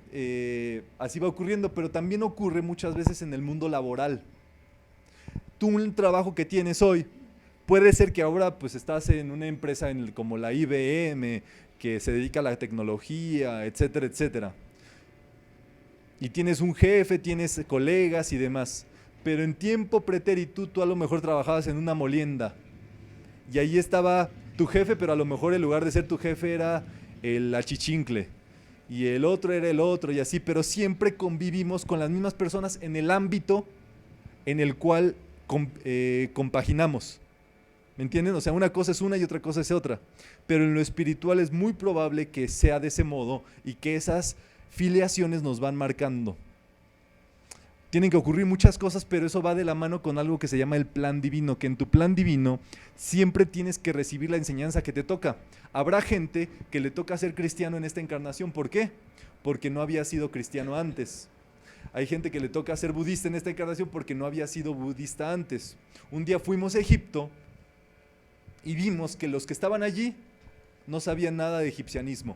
así va ocurriendo, pero también ocurre muchas veces en el mundo laboral. Tú un trabajo que tienes hoy, puede ser que ahora pues estás en una empresa como la IBM, que se dedica a la tecnología, etcétera, etcétera. Y tienes un jefe, tienes colegas y demás. Pero en tiempo pretérito tú a lo mejor trabajabas en una molienda. Y ahí estaba tu jefe, pero a lo mejor en lugar de ser tu jefe era el achichincle. Y el otro era el otro y así. Pero siempre convivimos con las mismas personas en el ámbito en el cual compaginamos. ¿Me entienden? O sea, una cosa es una y otra cosa es otra. Pero en lo espiritual es muy probable que sea de ese modo y que esas filiaciones nos van marcando. Tienen que ocurrir muchas cosas, pero eso va de la mano con algo que se llama el plan divino, que en tu plan divino siempre tienes que recibir la enseñanza que te toca. Habrá gente que le toca ser cristiano en esta encarnación. ¿Por qué? Porque no había sido cristiano antes. Hay gente que le toca ser budista en esta encarnación porque no había sido budista antes. Un día fuimos a Egipto y vimos que los que estaban allí no sabían nada de egipcianismo.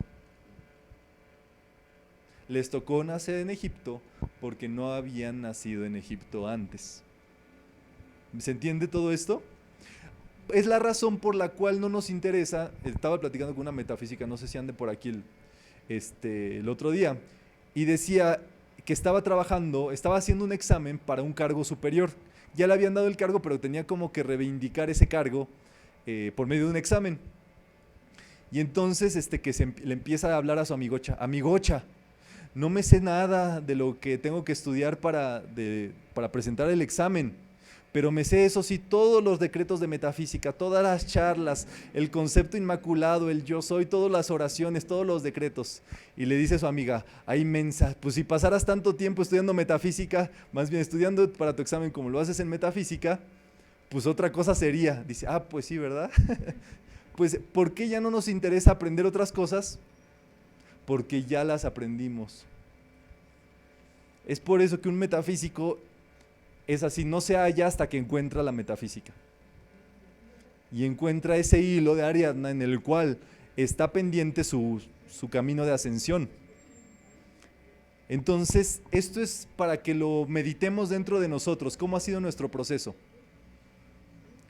Les tocó nacer en Egipto porque no habían nacido en Egipto antes. ¿Se entiende todo esto? Es la razón por la cual no nos interesa. Estaba platicando con una metafísica, no sé si ande por aquí el otro día, y decía que estaba trabajando, estaba haciendo un examen para un cargo superior. Ya le habían dado el cargo, pero tenía como que reivindicar ese cargo por medio de un examen. Y entonces le empieza a hablar a su amigocha. Amigocha, no me sé nada de lo que tengo que estudiar para presentar el examen, pero me sé, eso sí, todos los decretos de metafísica, todas las charlas, el concepto inmaculado, el yo soy, todas las oraciones, todos los decretos. Y le dice a su amiga, ay mensa, pues si pasaras tanto tiempo estudiando metafísica, más bien estudiando para tu examen como lo haces en metafísica, pues otra cosa sería. Dice, pues sí, ¿verdad? Pues, ¿por qué ya no nos interesa aprender otras cosas? Porque ya las aprendimos. Es por eso que un metafísico es así, no se halla hasta que encuentra la metafísica. Y encuentra ese hilo de Ariadna en el cual está pendiente su camino de ascensión. Entonces, esto es para que lo meditemos dentro de nosotros, cómo ha sido nuestro proceso.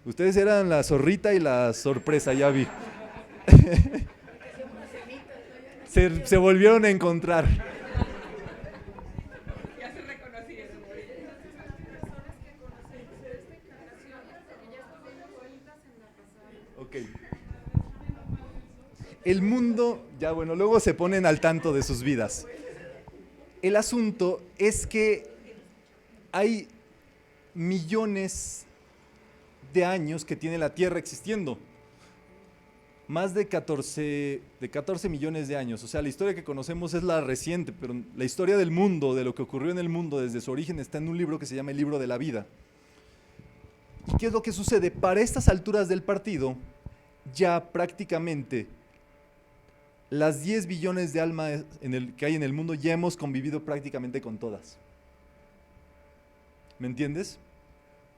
Ustedes eran la zorrita y la sorpresa, ya vi. Se volvieron a encontrar. Ya se reconocieron. Ok. El mundo, ya bueno, luego se ponen al tanto de sus vidas. El asunto es que hay millones de años que tiene la Tierra existiendo. Más de 14 millones de años. O sea, la historia que conocemos es la reciente, pero la historia del mundo, de lo que ocurrió en el mundo desde su origen, está en un libro que se llama El Libro de la Vida. ¿Y qué es lo que sucede? Para estas alturas del partido, ya prácticamente las 10 billones de almas que hay en el mundo ya hemos convivido prácticamente con todas. ¿Me entiendes?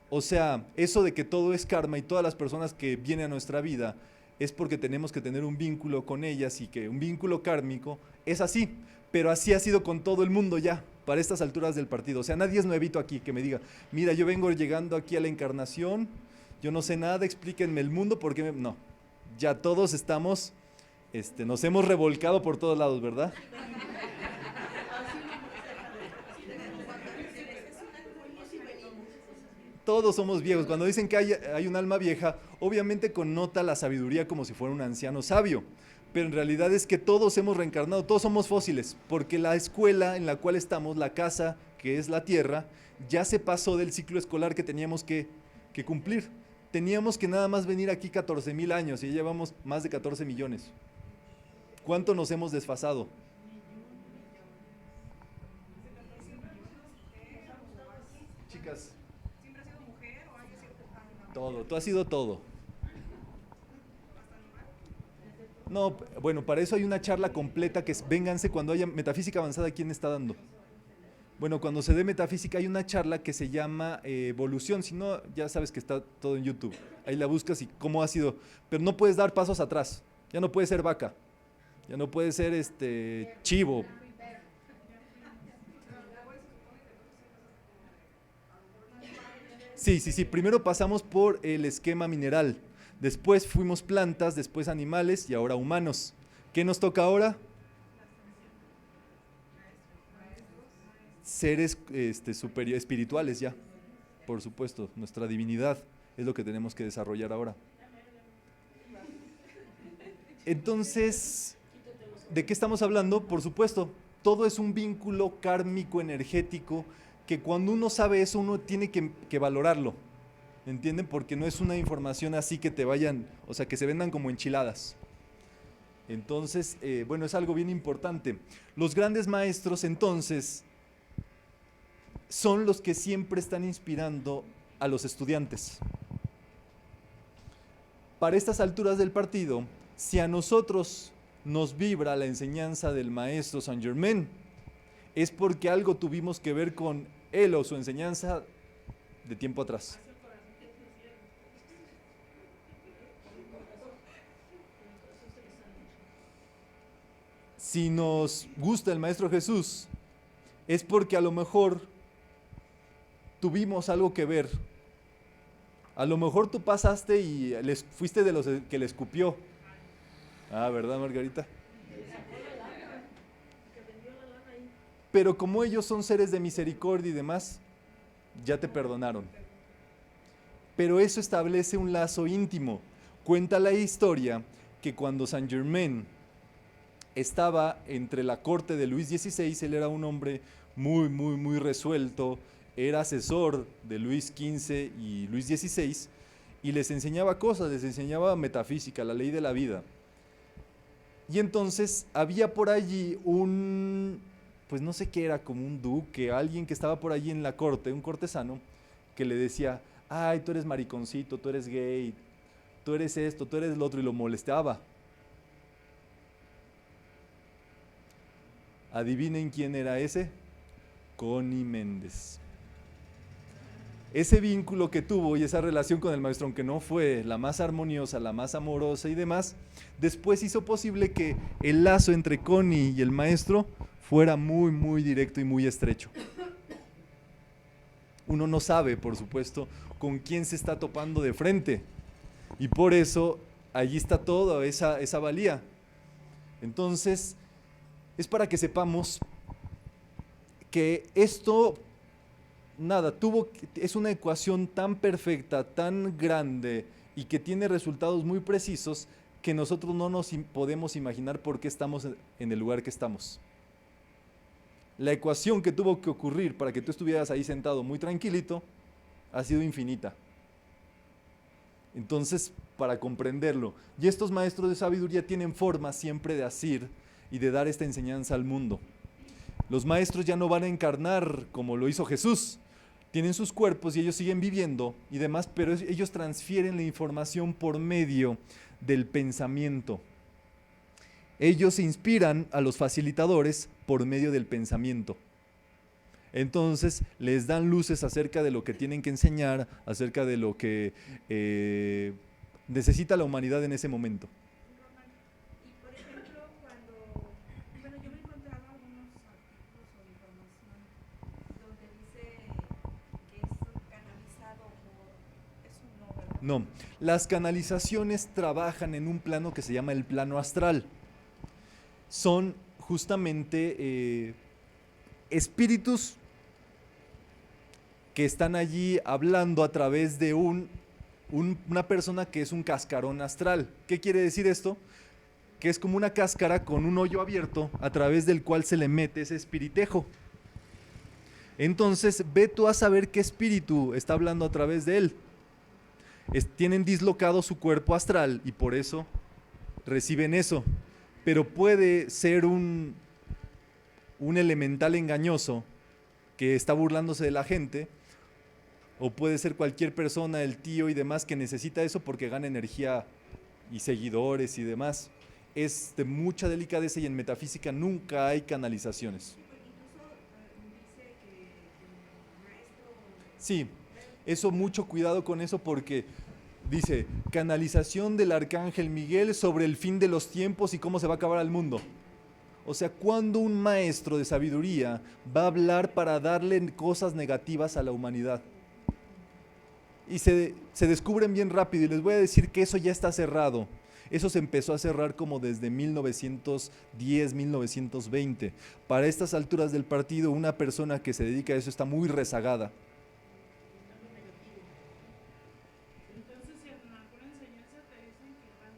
O sea, eso de que todo es karma y todas las personas que vienen a nuestra vida es porque tenemos que tener un vínculo con ellas y que un vínculo kármico es así, pero así ha sido con todo el mundo ya, para estas alturas del partido. O sea, nadie es nuevito aquí que me diga, mira, yo vengo llegando aquí a la encarnación, yo no sé nada, explíquenme el mundo, ¿por qué? No, ya todos estamos, nos hemos revolcado por todos lados, ¿verdad? Todos somos viejos. Cuando dicen que hay un alma vieja, obviamente connota la sabiduría como si fuera un anciano sabio, pero en realidad es que todos hemos reencarnado, todos somos fósiles, porque la escuela en la cual estamos, la casa que es la Tierra, ya se pasó del ciclo escolar que teníamos que cumplir. Teníamos que nada más venir aquí 14,000 años y ya llevamos más de 14 millones. ¿Cuánto nos hemos desfasado? chicas? ¿Siempre has sido mujer o hay cierto animal? Todo, tú has sido todo. No, bueno, para eso hay una charla completa que es, vénganse cuando haya metafísica avanzada, ¿quién está dando? Bueno, cuando se dé metafísica hay una charla que se llama evolución, si no, ya sabes que está todo en YouTube, ahí la buscas y cómo ha sido, pero no puedes dar pasos atrás, ya no puedes ser vaca, ya no puedes ser chivo. Sí, primero pasamos por el esquema mineral, después fuimos plantas, después animales y ahora humanos. ¿Qué nos toca ahora? Seres superiores, espirituales ya, por supuesto, nuestra divinidad es lo que tenemos que desarrollar ahora. Entonces, ¿de qué estamos hablando? Por supuesto, todo es un vínculo kármico energético que cuando uno sabe eso uno tiene que valorarlo, ¿entienden? Porque no es una información así que te vayan, o sea, que se vendan como enchiladas. Entonces, bueno, es algo bien importante. Los grandes maestros, entonces, son los que siempre están inspirando a los estudiantes. Para estas alturas del partido, si a nosotros nos vibra la enseñanza del maestro Saint Germain, es porque algo tuvimos que ver con él o su enseñanza de tiempo atrás. Si nos gusta el Maestro Jesús, es porque a lo mejor tuvimos algo que ver. A lo mejor tú pasaste y fuiste de los que le escupió. Ah, ¿verdad, Margarita? Pero como ellos son seres de misericordia y demás, ya te perdonaron. Pero eso establece un lazo íntimo. Cuenta la historia que cuando Saint Germain estaba entre la corte de Luis XVI, él era un hombre muy resuelto, era asesor de Luis XV y Luis XVI, y les enseñaba cosas, les enseñaba metafísica, la ley de la vida. Y entonces había por allí pues no sé qué era, como un duque, alguien que estaba por allí en la corte, un cortesano, que le decía, ay, tú eres mariconcito, tú eres gay, tú eres esto, tú eres lo otro, y lo molestaba. Adivinen quién era ese, Connie Méndez. Ese vínculo que tuvo y esa relación con el maestro, aunque no fue la más armoniosa, la más amorosa y demás, después hizo posible que el lazo entre Connie y el maestro fuera muy directo y muy estrecho. Uno no sabe, por supuesto, con quién se está topando de frente, y por eso allí está toda esa valía. Entonces, es para que sepamos que esto, es una ecuación tan perfecta, tan grande y que tiene resultados muy precisos que nosotros no nos podemos imaginar por qué estamos en el lugar que estamos. La ecuación que tuvo que ocurrir para que tú estuvieras ahí sentado muy tranquilito ha sido infinita. Entonces, para comprenderlo, y estos maestros de sabiduría tienen forma siempre de asir y de dar esta enseñanza al mundo. Los maestros ya no van a encarnar como lo hizo Jesús, tienen sus cuerpos y ellos siguen viviendo y demás, pero ellos transfieren la información por medio del pensamiento. Ellos inspiran a los facilitadores por medio del pensamiento. Entonces les dan luces acerca de lo que tienen que enseñar, acerca de lo que necesita la humanidad en ese momento. Y por ejemplo, bueno, yo me he encontrado algunos artículos o información donde dice que es canalizado eso no, ¿verdad? No, las canalizaciones trabajan en un plano que se llama el plano astral. Son justamente espíritus que están allí hablando a través de una persona que es un cascarón astral. ¿Qué quiere decir esto? Que es como una cáscara con un hoyo abierto a través del cual se le mete ese espiritejo. Entonces, ve tú a saber qué espíritu está hablando a través de él. Tienen dislocado su cuerpo astral y por eso reciben eso. Pero puede ser un elemental engañoso que está burlándose de la gente, o puede ser cualquier persona, el tío y demás que necesita eso porque gana energía y seguidores y demás. Es de mucha delicadeza y en metafísica nunca hay canalizaciones. Sí, eso mucho cuidado con eso porque dice canalización del arcángel Miguel sobre el fin de los tiempos y cómo se va a acabar el mundo. O sea, cuando un maestro de sabiduría va a hablar para darle cosas negativas a la humanidad. Y se descubren bien rápido y les voy a decir que eso ya está cerrado. Eso se empezó a cerrar como desde 1910, 1920. Para estas alturas del partido, una persona que se dedica a eso está muy rezagada. Entonces, si en alguna enseñanza te dicen que van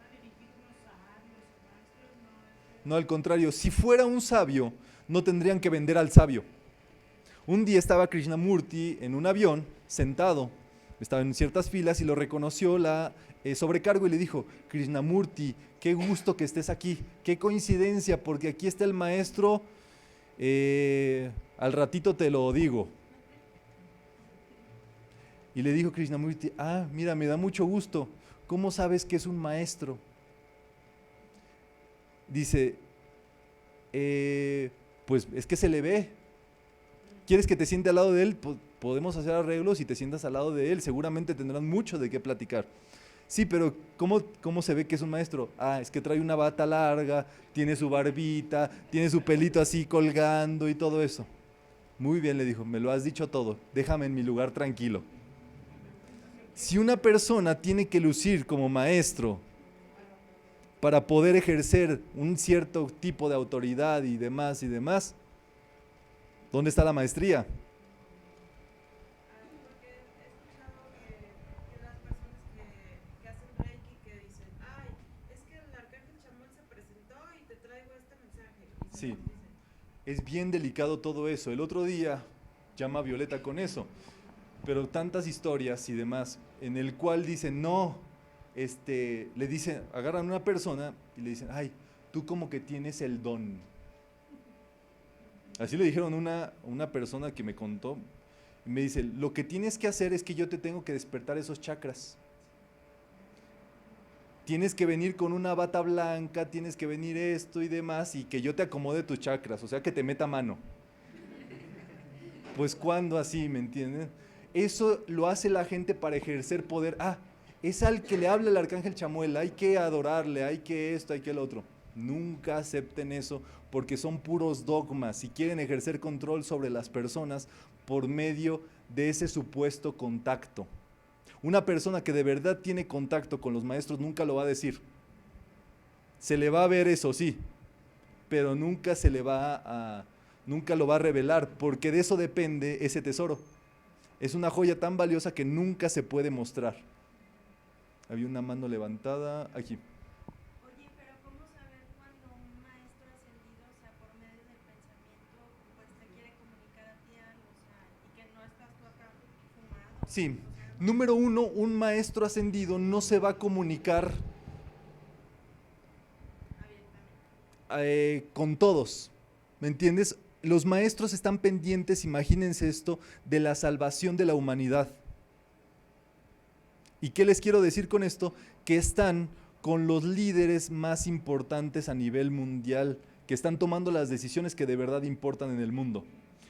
a dirigir unos sabios, maestros, no es... No, al contrario, si fuera un sabio, no tendrían que vender al sabio. Un día estaba Krishnamurti en un avión, sentado, estaba en ciertas filas y lo reconoció la sobrecargo y le dijo, Krishnamurti, qué gusto que estés aquí, qué coincidencia, porque aquí está el maestro, al ratito te lo digo. Y le dijo Krishnamurti, mira, me da mucho gusto, ¿cómo sabes que es un maestro? Dice, pues es que se le ve. ¿Quieres que te siente al lado de él? Podemos hacer arreglos y te sientas al lado de él. Seguramente tendrán mucho de qué platicar. Sí, pero ¿cómo se ve que es un maestro? Es que trae una bata larga, tiene su barbita, tiene su pelito así colgando y todo eso. Muy bien, le dijo, me lo has dicho todo. Déjame en mi lugar tranquilo. Si una persona tiene que lucir como maestro para poder ejercer un cierto tipo de autoridad y demás, ¿dónde está la maestría? Porque he escuchado que las personas que hacen Reiki que dicen, es que el arcángel Chamuel se presentó y te traigo este mensaje. Y Sí, se los dicen. es bien delicado todo eso. El otro día llama a Violeta con eso, pero tantas historias y demás, en el cual dicen, no, le dicen, agarran a una persona y le dicen, tú como que tienes el don. Así le dijeron a una persona que me contó, y me dice, lo que tienes que hacer es que yo te tengo que despertar esos chakras. Tienes que venir con una bata blanca, tienes que venir esto y demás, y que yo te acomode tus chakras, o sea, que te meta mano. Pues cuando así, ¿me entienden? Eso lo hace la gente para ejercer poder. Es al que le habla el arcángel Chamuel, hay que adorarle, hay que esto, hay que el otro. Nunca acepten eso porque son puros dogmas y quieren ejercer control sobre las personas por medio de ese supuesto contacto. Una persona que de verdad tiene contacto con los maestros nunca lo va a decir. Se le va a ver eso, sí, pero nunca lo va a revelar porque de eso depende ese tesoro. Es una joya tan valiosa que nunca se puede mostrar. Había una mano levantada aquí. Oye, pero ¿cómo saber cuando un maestro ascendido, o sea, por medio del pensamiento, pues te quiere comunicar a ti algo, o sea, y que no estás tú acá fumado? Sí, O sea, número uno, un maestro ascendido no se va a comunicar con todos, ¿me entiendes? Los maestros están pendientes, imagínense esto, de la salvación de la humanidad. ¿Y qué les quiero decir con esto? Que están con los líderes más importantes a nivel mundial, que están tomando las decisiones que de verdad importan en el mundo.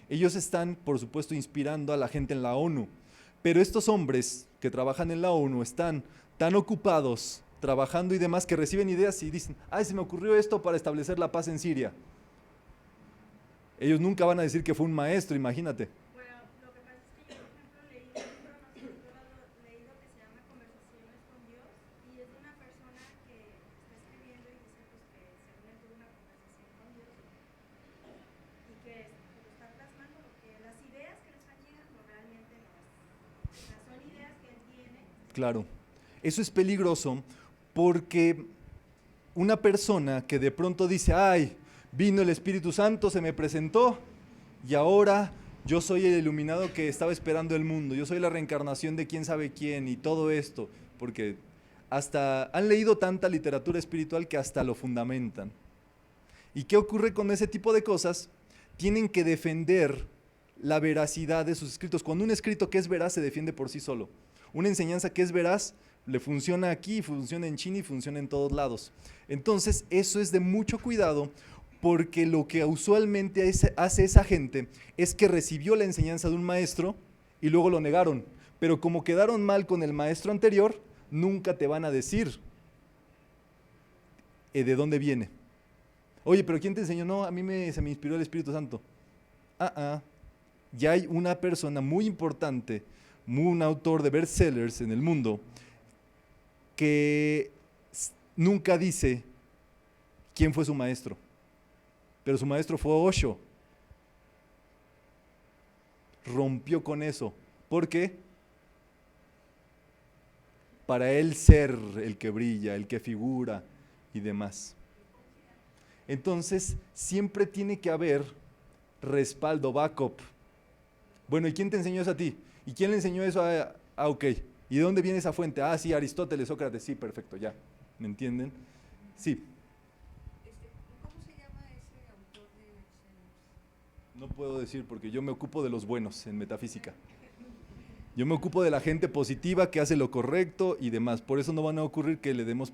Ellos están, por supuesto, inspirando a la gente en la ONU, pero estos hombres que trabajan en la ONU están tan ocupados trabajando y demás que reciben ideas y dicen, se me ocurrió esto para establecer la paz en Siria. Ellos nunca van a decir que fue un maestro, imagínate. bueno, lo que pasa es que yo, por ejemplo, leí un libro, no sé si tú lo has leído, que se llama Conversaciones con Dios, y es de una persona que está escribiendo y dice pues que según él tuvo una conversación con Dios y que lo está plasmando porque las ideas que le están llegando realmente no es, o sea, son ideas que él tiene. Claro, eso es peligroso porque una persona que de pronto dice, vino el Espíritu Santo, se me presentó y ahora yo soy el iluminado que estaba esperando el mundo, yo soy la reencarnación de quién sabe quién y todo esto, porque hasta han leído tanta literatura espiritual que hasta lo fundamentan. ¿Y qué ocurre con ese tipo de cosas? Tienen que defender la veracidad de sus escritos. Cuando un escrito que es veraz se defiende por sí solo. Una enseñanza que es veraz le funciona aquí, funciona en China y funciona en todos lados. Entonces, eso es de mucho cuidado, porque lo que usualmente hace esa gente es que recibió la enseñanza de un maestro y luego lo negaron. Pero como quedaron mal con el maestro anterior, nunca te van a decir de dónde viene. Oye, pero ¿quién te enseñó? No, a mí se me inspiró el Espíritu Santo. Ya hay una persona muy importante, un autor de bestsellers en el mundo, que nunca dice quién fue su maestro. Pero su maestro fue Osho. Rompió con eso. ¿Por qué? Para él ser el que brilla, el que figura y demás. Entonces, siempre tiene que haber respaldo, backup. Bueno, ¿y quién te enseñó eso a ti? ¿Y quién le enseñó eso a ok? ¿Y de dónde viene esa fuente? Sí, Aristóteles, Sócrates, sí, perfecto, ya. ¿Me entienden? Sí. ¿Cómo se llama ese autor de bestsellers? No puedo decir porque yo me ocupo de los buenos en metafísica. Yo me ocupo de la gente positiva que hace lo correcto y demás. Por eso no van a ocurrir que le demos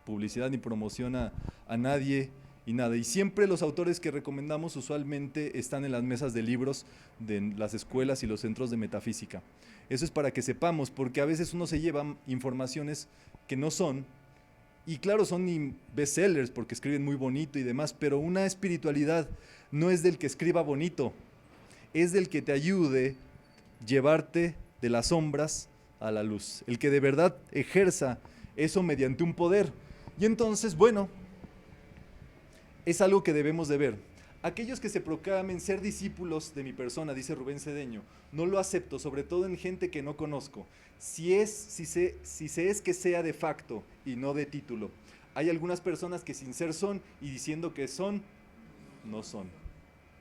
publicidad ni promoción a nadie y nada. Y siempre los autores que recomendamos usualmente están en las mesas de libros de las escuelas y los centros de metafísica. Eso es para que sepamos, porque a veces uno se lleva informaciones que no son, y claro, son bestsellers porque escriben muy bonito y demás, pero una espiritualidad no es del que escriba bonito, es del que te ayude a llevarte de las sombras a la luz, el que de verdad ejerza eso mediante un poder. Y entonces, bueno, es algo que debemos de ver. Aquellos que se proclamen ser discípulos de mi persona, dice Rubén Cedeño, no lo acepto, sobre todo en gente que no conozco. Si se es que sea de facto y no de título. Hay algunas personas que sin ser son y diciendo que son, no son.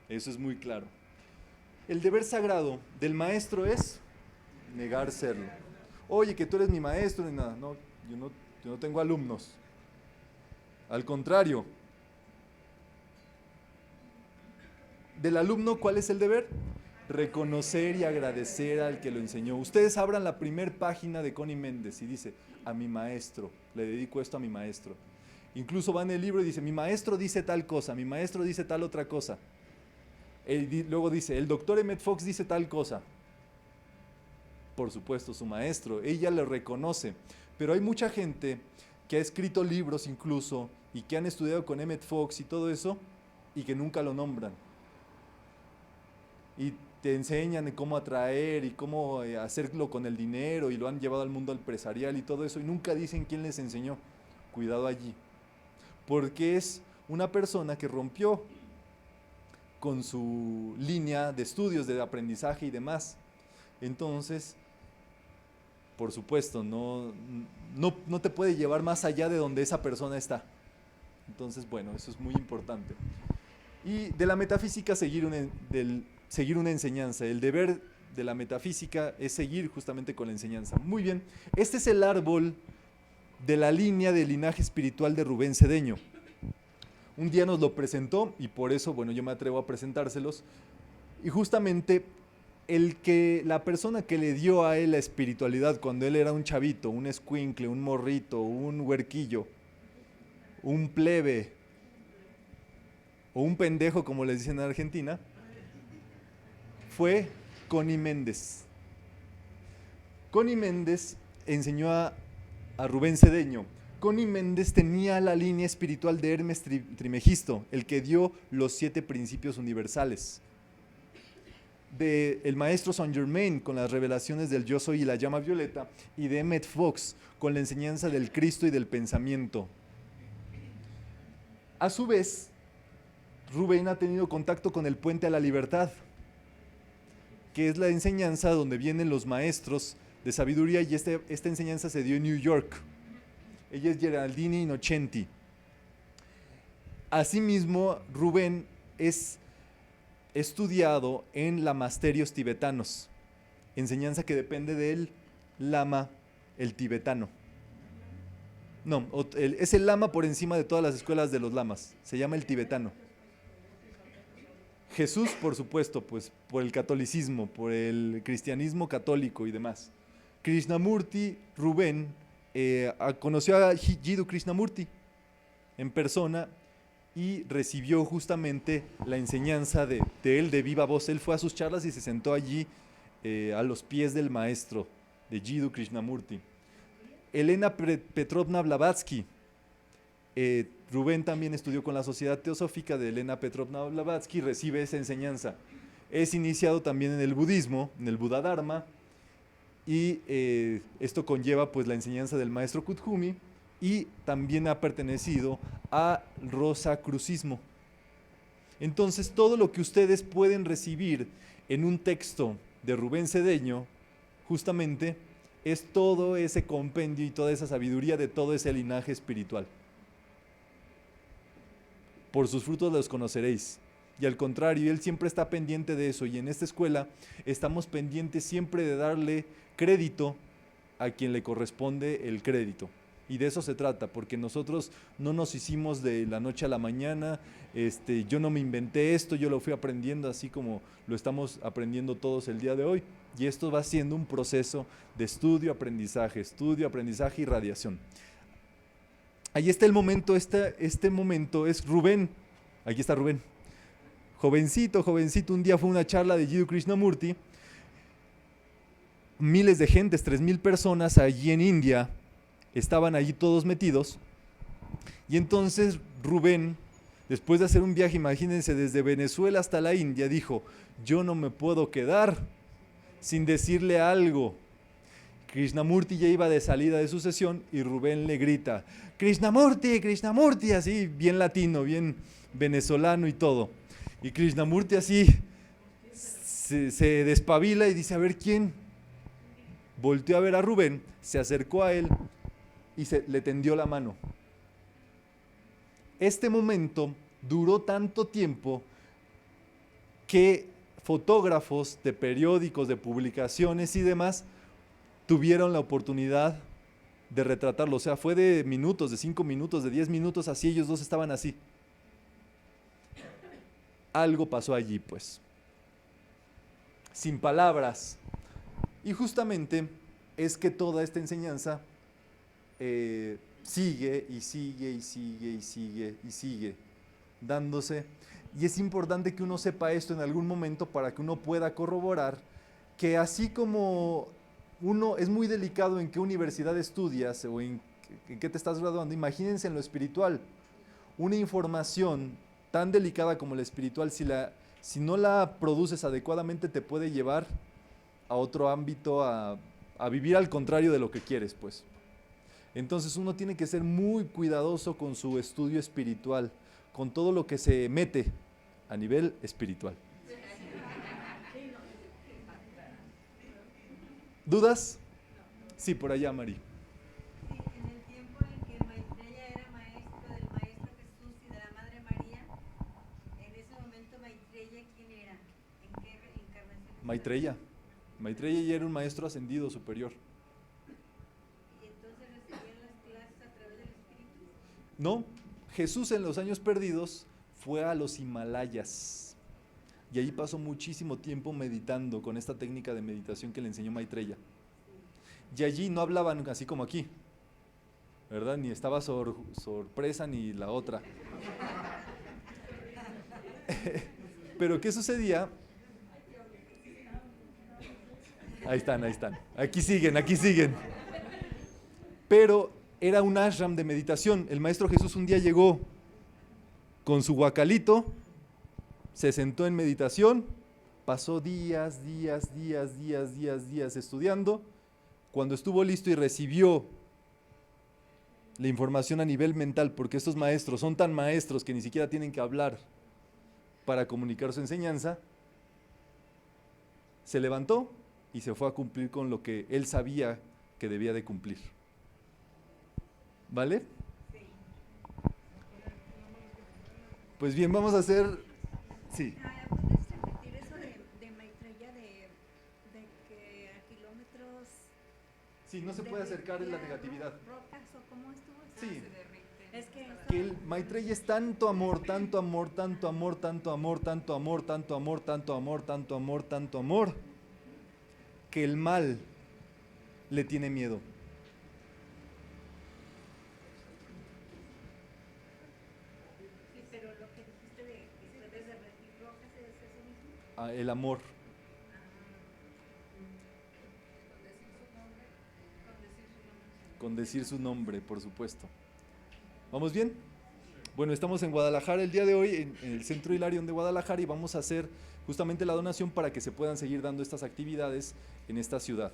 Eso es muy claro. El deber sagrado del maestro es negar serlo. Oye, que tú eres mi maestro ni nada. No, yo no tengo alumnos. Al contrario. Del alumno, ¿cuál es el deber? Reconocer y agradecer al que lo enseñó. Ustedes abran la primer página de Connie Méndez y dice, a mi maestro, le dedico esto a mi maestro. Incluso va en el libro y dice, mi maestro dice tal cosa, mi maestro dice tal otra cosa. Luego dice, el doctor Emmett Fox dice tal cosa. Por supuesto, su maestro, ella lo reconoce. Pero hay mucha gente que ha escrito libros incluso y que han estudiado con Emmett Fox y todo eso y que nunca lo nombran. Y te enseñan cómo atraer y cómo hacerlo con el dinero y lo han llevado al mundo empresarial y todo eso y nunca dicen quién les enseñó. Cuidado allí, porque es una persona que rompió con su línea de estudios, de aprendizaje y demás. Entonces, por supuesto, no te puede llevar más allá de donde esa persona está. Entonces, bueno, eso es muy importante. Y de la metafísica seguir una enseñanza. El deber de la metafísica es seguir justamente con la enseñanza. Muy bien, este es el árbol de la línea del linaje espiritual de Rubén Cedeño. Un día nos lo presentó y por eso, bueno, yo me atrevo a presentárselos. Y justamente la persona que le dio a él la espiritualidad cuando él era un chavito, un escuincle, un morrito, un huerquillo, un plebe o un pendejo, como les dicen en Argentina, fue Connie Méndez. Connie Méndez enseñó a Rubén Cedeño. Connie Méndez tenía la línea espiritual de Hermes Trimegisto, el que dio los 7 principios universales. El maestro Saint Germain con las revelaciones del yo soy y la llama violeta, y de Emmett Fox con la enseñanza del Cristo y del pensamiento. A su vez, Rubén ha tenido contacto con el Puente a la Libertad, que es la enseñanza donde vienen los maestros de sabiduría, y esta enseñanza se dio en New York. Ella es Geraldine Innocenti. Asimismo, Rubén es estudiado en lamasterios tibetanos, enseñanza que depende del lama, el tibetano. No, es el lama por encima de todas las escuelas de los lamas, se llama el tibetano. Jesús, por supuesto, pues por el catolicismo, por el cristianismo católico y demás. Krishnamurti, Rubén, conoció a Jiddu Krishnamurti en persona y recibió justamente la enseñanza de él de viva voz. Él fue a sus charlas y se sentó allí a los pies del maestro de Jiddu Krishnamurti. Elena Petrovna Blavatsky. Rubén también estudió con la Sociedad Teosófica de Elena Petrovna Blavatsky, recibe esa enseñanza. Es iniciado también en el budismo, en el Buddha Dharma, y esto conlleva pues la enseñanza del maestro Kuthumi, y también ha pertenecido a Rosacrucismo. Entonces todo lo que ustedes pueden recibir en un texto de Rubén Cedeño, justamente es todo ese compendio y toda esa sabiduría de todo ese linaje espiritual. Por sus frutos los conoceréis. Y al contrario, él siempre está pendiente de eso, y en esta escuela estamos pendientes siempre de darle crédito a quien le corresponde el crédito. Y de eso se trata, porque nosotros no nos hicimos de la noche a la mañana, yo no me inventé esto, yo lo fui aprendiendo así como lo estamos aprendiendo todos el día de hoy. Y esto va siendo un proceso de estudio, aprendizaje y radiación. Ahí está el momento, este momento es Rubén, aquí está Rubén. Jovencito, un día fue una charla de Jiddu Krishnamurti, miles de gentes, 3,000 personas allí en India, estaban allí todos metidos, y entonces Rubén, después de hacer un viaje, imagínense, desde Venezuela hasta la India, dijo, yo no me puedo quedar sin decirle algo. Krishnamurti ya iba de salida de su sesión y Rubén le grita, Krishnamurti, así bien latino, bien venezolano y todo. Y Krishnamurti así se despabila y dice, a ver quién. Volteó a ver a Rubén, se acercó a él y le tendió la mano. Este momento duró tanto tiempo que fotógrafos de periódicos, de publicaciones y demás tuvieron la oportunidad de retratarlo. O sea, fue de minutos, de 5 minutos, de 10 minutos, así ellos dos estaban así. Algo pasó allí, pues. Sin palabras. Y justamente es que toda esta enseñanza sigue dándose. Y es importante que uno sepa esto en algún momento para que uno pueda corroborar que así como uno es muy delicado en qué universidad estudias o en qué te estás graduando, imagínense en lo espiritual. Una información tan delicada como la espiritual, si no la produces adecuadamente, te puede llevar a otro ámbito, a vivir al contrario de lo que quieres, pues. Entonces uno tiene que ser muy cuidadoso con su estudio espiritual, con todo lo que se mete a nivel espiritual. ¿Dudas? Sí, por allá, Mari. Sí, en el tiempo en que Maitreya era maestro del Maestro Jesús y de la Madre María, en ese momento Maitreya, ¿quién era? ¿En qué encarnación? Maitreya ya era un maestro ascendido superior. ¿Y entonces recibían las clases a través del Espíritu? No, Jesús en los años perdidos fue a los Himalayas. Y allí pasó muchísimo tiempo meditando con esta técnica de meditación que le enseñó Maitreya. Y allí no hablaban así como aquí, ¿verdad? Ni estaba sorpresa ni la otra. Pero ¿qué sucedía? Ahí están. Aquí siguen. Pero era un ashram de meditación. El Maestro Jesús un día llegó con su guacalito, se sentó en meditación, pasó días estudiando. Cuando estuvo listo y recibió la información a nivel mental, porque estos maestros son tan maestros que ni siquiera tienen que hablar para comunicar su enseñanza, se levantó y se fue a cumplir con lo que él sabía que debía de cumplir. ¿Vale? Pues bien, vamos a hacer... Sí. ¿Puedes repetir eso de Maitreya de que a kilómetros Sí, no se puede acercar en la negatividad. rocas o cómo estuvo eso? Sí. Se derriten. Es que Que el Maitreya es tanto amor, tanto amor, tanto amor, tanto amor, tanto amor, tanto amor, tanto amor, tanto amor, tanto amor, que el mal le tiene miedo. sí, pero lo que dijiste de que puedes revertir rojas es eso mismo. Ah, el amor. Con decir su nombre, por supuesto. ¿Vamos bien? Bueno, estamos en Guadalajara el día de hoy, en el Centro Hilarión de Guadalajara, y vamos a hacer justamente la donación para que se puedan seguir dando estas actividades en esta ciudad.